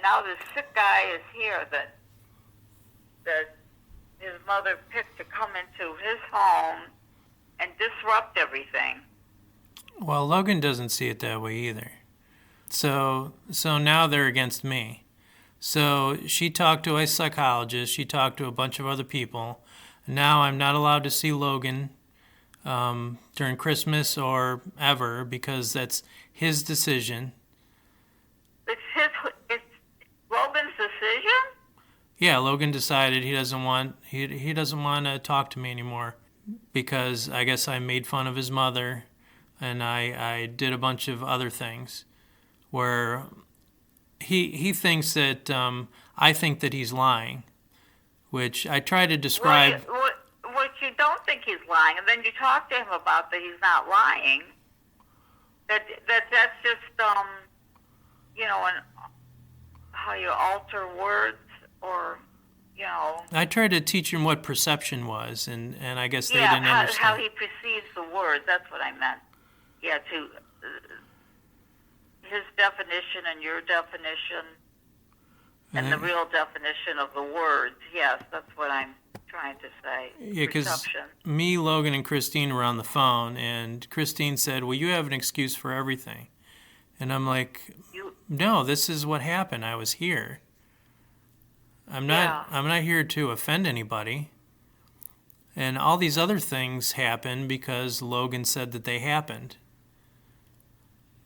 now this sick guy is here that his mother picked to come into his home and disrupt everything. Well, Logan doesn't see it that way either. So now they're against me. So she talked to a psychologist, she talked to a bunch of other people. Now I'm not allowed to see Logan during Christmas or ever because that's his decision. It's Logan's decision? Yeah, Logan decided he doesn't want to talk to me anymore because I guess I made fun of his mother and I did a bunch of other things where he thinks that I think that he's lying, which I try to describe. What you don't think he's lying, and then you talk to him about that he's not lying. That's just and how you alter words, or I tried to teach him what perception was, and I guess they didn't understand. How he perceives the words. That's what I meant. Yeah, to his definition and your definition, and the real definition of the words. Yes, that's what I'm trying to say. Yeah, because me, Logan, and Christine were on the phone, and Christine said, well, you have an excuse for everything. And I'm like, no, this is what happened. I was here. I'm not here to offend anybody. And all these other things happened because Logan said that they happened.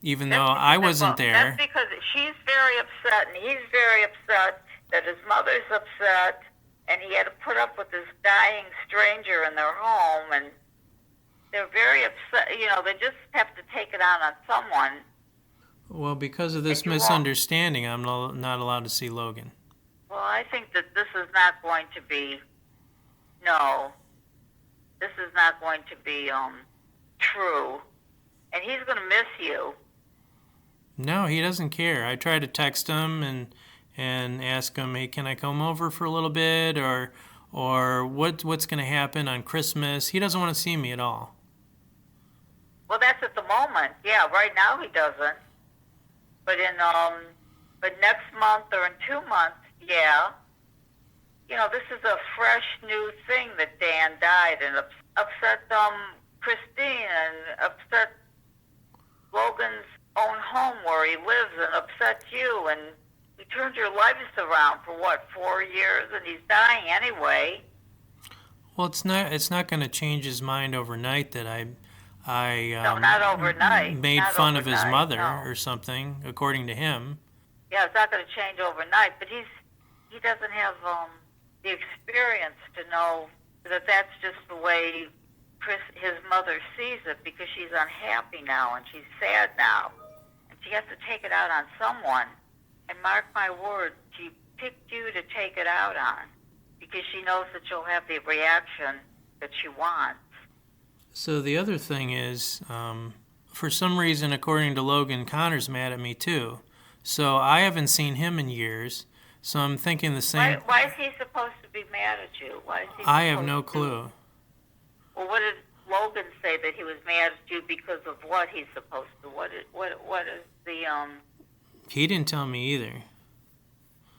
Even though I wasn't there. That's because she's very upset, and he's very upset that his mother's upset, and he had to put up with this dying stranger in their home, and they're very upset. They just have to take it out on someone. Well, because of this misunderstanding, I'm not allowed to see Logan. Well, I think that this is not going to be, this is not going to be true, and he's going to miss you. No, he doesn't care. I try to text him and ask him, hey, can I come over for a little bit, or what's going to happen on Christmas? He doesn't want to see me at all. Well, that's at the moment. Yeah, right now he doesn't. But but next month or in 2 months, yeah. This is a fresh new thing that Dan died, and upset Christine and upset Logan's own home where he lives, and upset you, and you turned your lives around for 4 years, and he's dying anyway. Well, it's not going to change his mind overnight that I not overnight. Made fun of his mother or something, according to him. Yeah, it's not going to change overnight, but he doesn't have the experience to know that that's just the way his mother sees it, because she's unhappy now and she's sad now, and she has to take it out on someone. And mark my words, she picked you to take it out on because she knows that you'll have the reaction that she wants. So the other thing is, for some reason, according to Logan, Connor's mad at me too. So I haven't seen him in years. So I'm thinking the same. Why is he supposed to be mad at you? Why is he I have supposed no to- clue. Well, what did Logan say that he was mad at you because of what he's supposed to? What is the He didn't tell me either.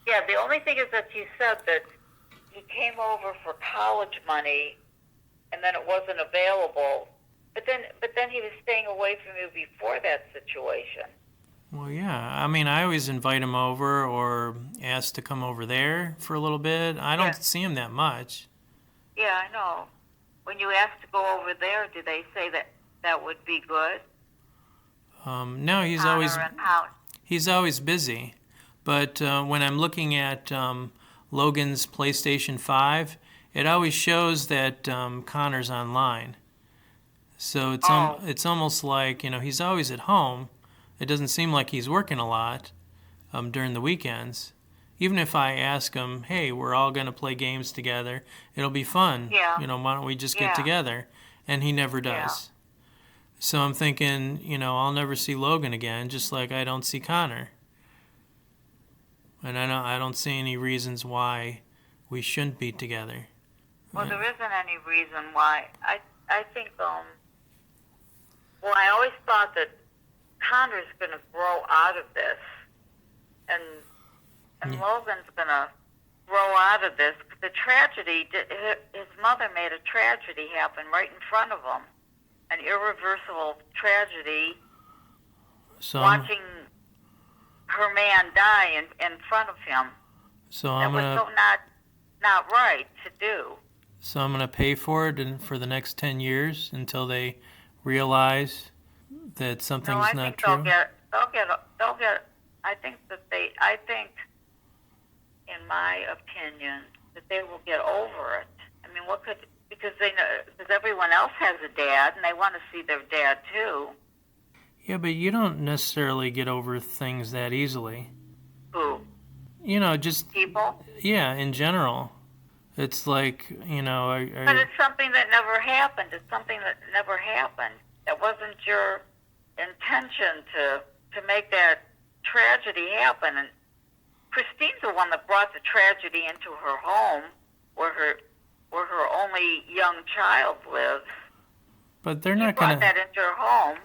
Yeah, the only thing is that you said that he came over for college money, and then it wasn't available. But then he was staying away from you before that situation. Well, yeah. I mean, I always invite him over or ask to come over there for a little bit. I don't Yeah. see him that much. Yeah, I know. When you asked to go over there, do they say that that would be good? No, he's Connor always busy. But when I'm looking at Logan's PlayStation 5, it always shows that Connor's online. So it's almost like, he's always at home. It doesn't seem like he's working a lot during the weekends. Even if I ask him, hey, we're all going to play games together, it'll be fun. Yeah. Why don't we just get Yeah. together? And he never does. So I'm thinking, I'll never see Logan again, just like I don't see Connor. And I don't see any reasons why we shouldn't be together. Well, there isn't any reason why. I think, I always thought that Connor's going to grow out of this, and Logan's going to grow out of this. The tragedy, his mother made a tragedy happen right in front of him, an irreversible tragedy, So watching her man die in front of him. So That I'm was gonna so not right to do. so I'm gonna pay for it and for the next 10 years until they realize that something's No, I not think true. they'll get. I think, in my opinion, that they will get over it. I mean, because everyone else has a dad and they want to see their dad too. Yeah, but you don't necessarily get over things that easily. Who? Just People? in general. It's like, But it's something that never happened. It's something that never happened. It wasn't your intention to make that tragedy happen. And Christine's the one that brought the tragedy into her home, where her only young child lives. but they're She not brought gonna that into her home.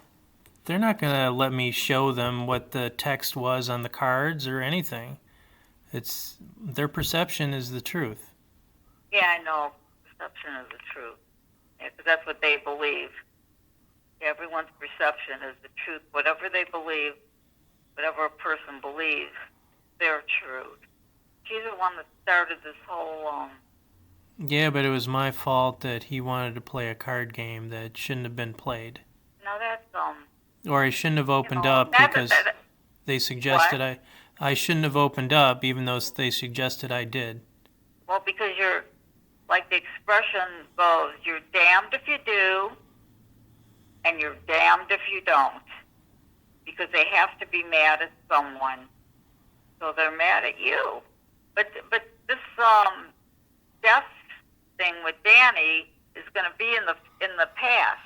they're not gonna let me show them what the text was on the cards or anything. It's their perception is the truth. Yeah, I know. Perception is the truth. Yeah, 'cause that's what they believe. Yeah, everyone's perception is the truth. Whatever they believe, whatever a person believes, their truth. She's the one that started this whole. Yeah, but it was my fault that he wanted to play a card game that shouldn't have been played. No, that's Or I shouldn't have opened up because they suggested I shouldn't have opened up even though they suggested I did. Well, because you're, like the expression goes, you're damned if you do, and you're damned if you don't. Because they have to be mad at someone. So they're mad at you. But this death thing with Danny is going to be in the past.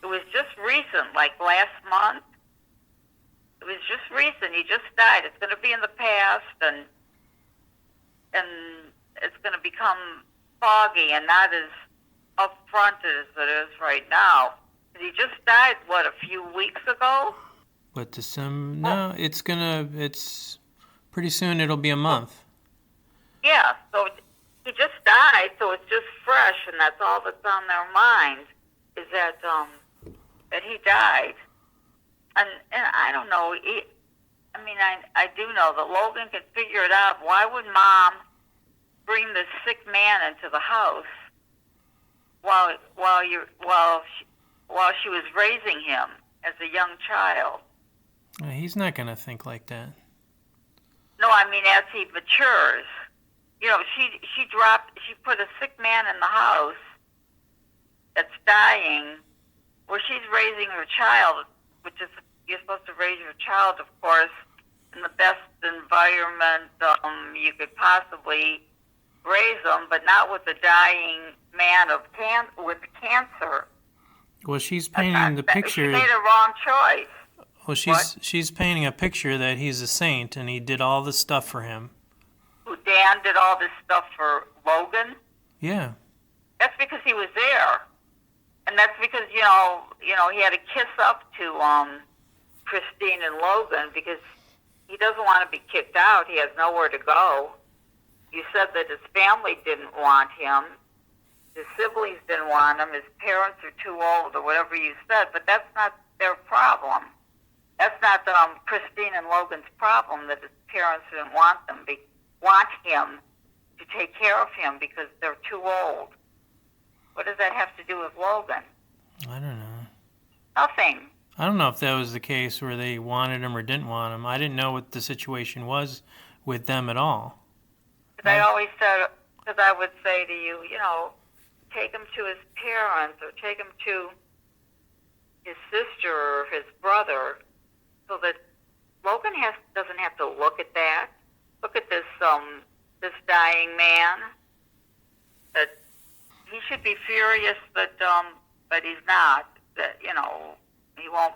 It was just recent, like last month. It was just recent. He just died. It's going to be in the past, and it's going to become foggy and not as upfront as it is right now. He just died, a few weeks ago? But no, it's pretty soon it'll be a month. Yeah, so he just died, so it's just fresh, and that's all that's on their mind, is that he died. And I don't know, I do know that Logan can figure it out. Why would Mom bring this sick man into the house while she was raising him as a young child? He's not going to think like that. No, as he matures. She put a sick man in the house that's dying, where she's raising her child, which is, you're supposed to raise your child, of course, in the best environment you could possibly raise them, but not with a dying man with cancer. Well, she's painting the picture. She made a wrong choice. Well, she's painting a picture that he's a saint and he did all this stuff for him. Dan did all this stuff for Logan, Yeah. that's because he was there. And that's because, he had to kiss up to Christine and Logan because he doesn't want to be kicked out. He has nowhere to go. You said that his family didn't want him. His siblings didn't want him. His parents are too old or whatever you said. But that's not their problem. That's not Christine and Logan's problem that his parents didn't want him to take care of him because they're too old. What does that have to do with Logan? I don't know. Nothing. I don't know if that was the case where they wanted him or didn't want him. I didn't know what the situation was with them at all. Because I always said, because I would say to you, take him to his parents or take him to his sister or his brother so that Logan doesn't have to look at that. Look at this dying man. That he should be furious, but he's not. That he won't.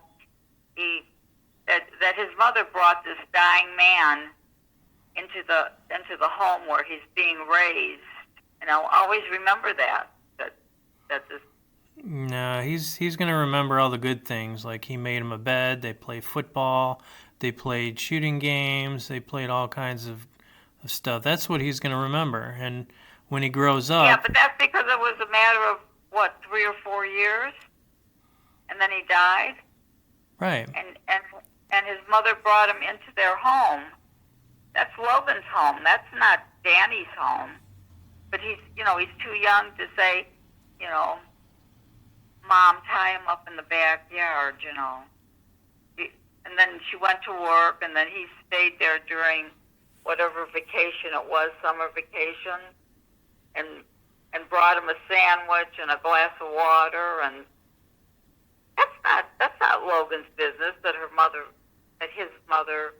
That his mother brought this dying man into the home where he's being raised. Always remember that this. No, he's gonna remember all the good things. Like he made him a bed. They played football. They played shooting games. They played all kinds of stuff. That's what he's gonna remember. And when he grows up. Yeah, but that's because it was a matter of 3 or 4 years, and then he died. Right. And his mother brought him into their home. That's Logan's home. That's not Danny's home. But he's too young to say, Mom, tie him up in the backyard, And then she went to work, and then he stayed there during whatever vacation it was, summer vacation, and brought him a sandwich and a glass of water, and that's not Logan's business that his mother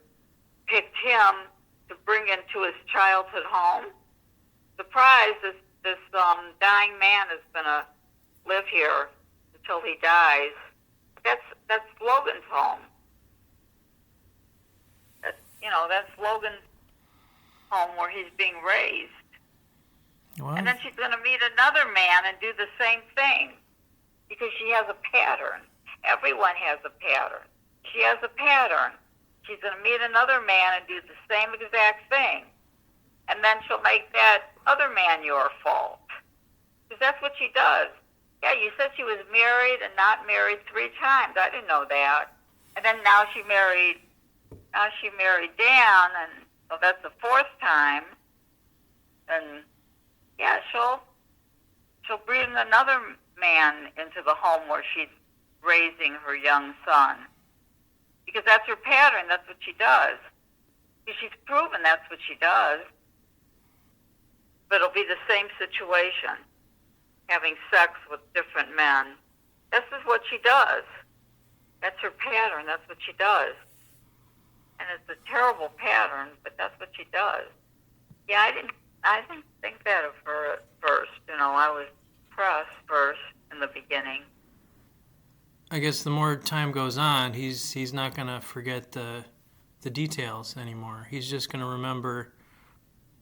picked him to bring into his childhood home. Surprise! This dying man is gonna live here until he dies. That's Logan's home. That's Logan's home where he's being raised. Well, And then she's going to meet another man and do the same thing because she has a pattern. Everyone has a pattern. She has a pattern. She's going to meet another man and do the same exact thing. And then she'll make that other man your fault. Because that's what she does. Yeah, you said she was married and not married 3 times. I didn't know that. And then now she married Dan, and so that's the 4th time. And yeah, she'll bring another man into the home where she's raising her young son. Because that's her pattern. That's what she does. Because she's proven that's what she does. But it'll be the same situation, having sex with different men. This is what she does. That's her pattern. That's what she does. And it's a terrible pattern, but that's what she does. Yeah, I didn't think that of her at first. I was impressed first in the beginning. I guess the more time goes on, he's not gonna forget the details anymore. He's just gonna remember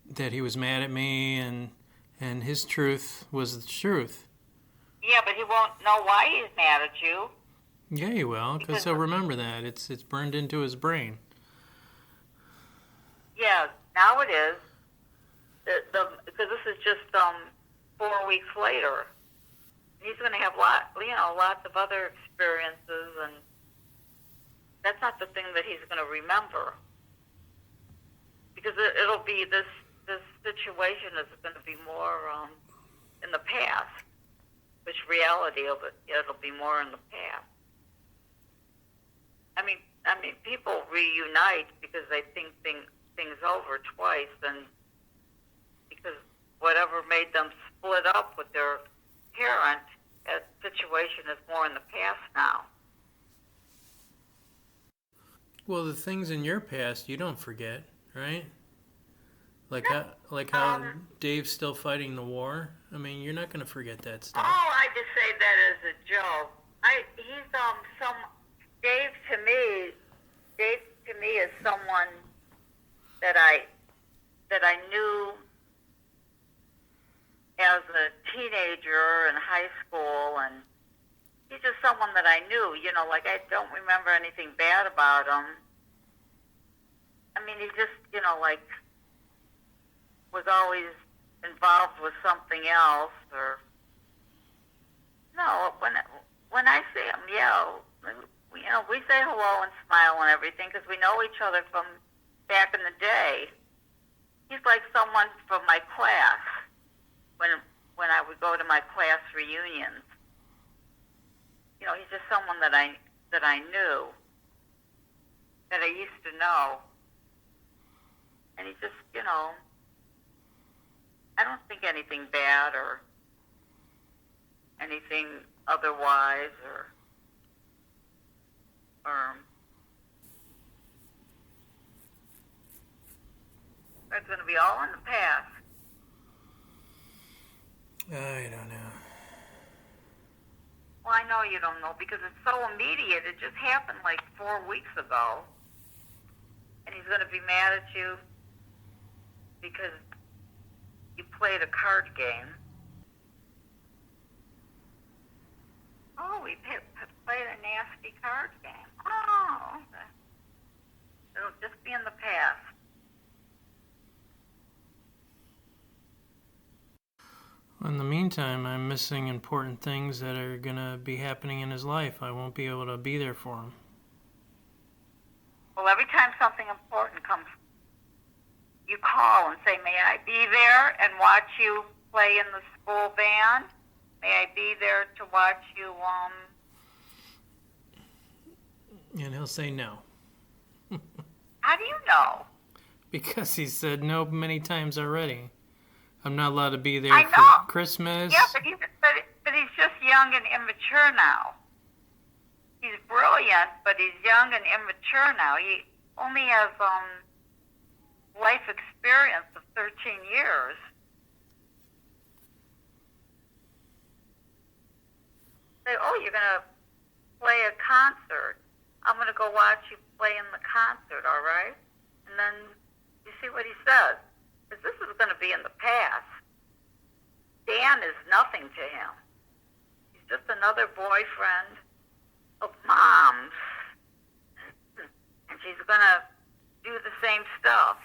that he was mad at me, and his truth was the truth. Yeah, but he won't know why he's mad at you. Yeah, he will, because he'll remember that. It's burned into his brain. Yeah, now it is. Because this is just 4 weeks later. He's going to have lots of other experiences, and that's not the thing that he's going to remember. Because it'll be this situation is going to be more in the past, which reality of it'll be more in the past. I mean, people reunite because they think things over twice, and because whatever made them split up with their parent, that situation is more in the past now. Well, the things in your past you don't forget, right? Like how Dave's still fighting the war. I mean, you're not going to forget that stuff. Oh, I just say that as a joke. Dave to me is someone that that I knew as a teenager in high school, and he's just someone that I knew, like I don't remember anything bad about him. I mean, he just, like was always involved with something else, or no, when I see him, we say hello and smile and everything because we know each other from back in the day. He's like someone from my class when I would go to my class reunions. He's just someone that I knew, that I used to know, and he just, I don't think anything bad or anything otherwise, or that's going to be all in the past. I don't know. Well, I know you don't know because it's so immediate. It just happened like 4 weeks ago. And he's going to be mad at you because you played a card game. Oh, we played a nasty card game. Oh, okay. It'll just be in the past. In the meantime, I'm missing important things that are going to be happening in his life. I won't be able to be there for him. Well, every time something important comes, you call and say, may I be there and watch you play in the school band? May I be there to watch you, And he'll say no. How do you know? Because he said no many times already. I'm not allowed to be there I for know. Christmas. Yeah, but he's just young and immature now. He's brilliant, but he's young and immature now. He only has life experience of 13 years. Say, oh, you're going to play a concert. I'm going to go watch you play in the concert, all right? And then you see what he says. Because this is going to be in the past. Dan is nothing to him. He's just another boyfriend of Mom's. And she's going to do the same stuff.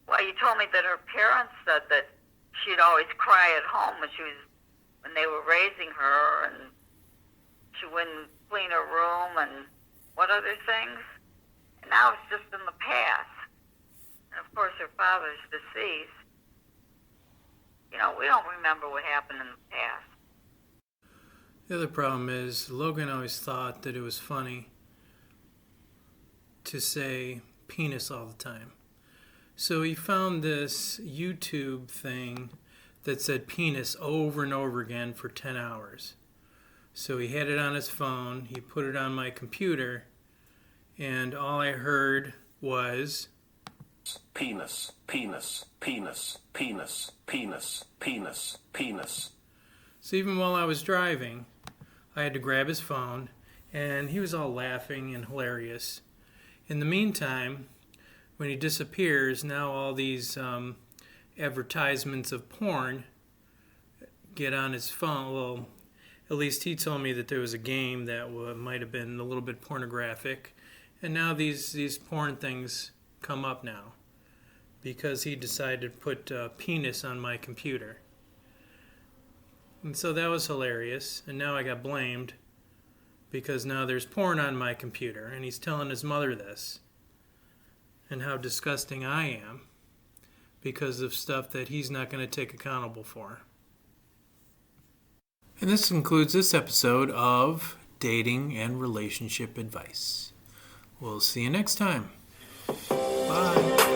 Well, you told me that her parents said that she'd always cry at home when they were raising her, and she wouldn't clean her room and what other things. And now it's just in the past. And of course, her father's deceased. We don't remember what happened in the past. The other problem is Logan always thought that it was funny to say penis all the time. So he found this YouTube thing that said penis over and over again for 10 hours. So he had it on his phone, he put it on my computer, and all I heard was penis, penis, penis, penis, penis, penis, penis. So even while I was driving, I had to grab his phone, and he was all laughing and hilarious. In the meantime, when he disappears, now all these advertisements of porn get on his phone. Well, at least he told me that there was a game that might have been a little bit pornographic, and now these porn things come up now because he decided to put penis on my computer. And so that was hilarious, and now I got blamed because now there's porn on my computer, and he's telling his mother this and how disgusting I am because of stuff that he's not going to take accountable for. And this concludes this episode of Dating and Relationship Advice. We'll see you next time. Bye.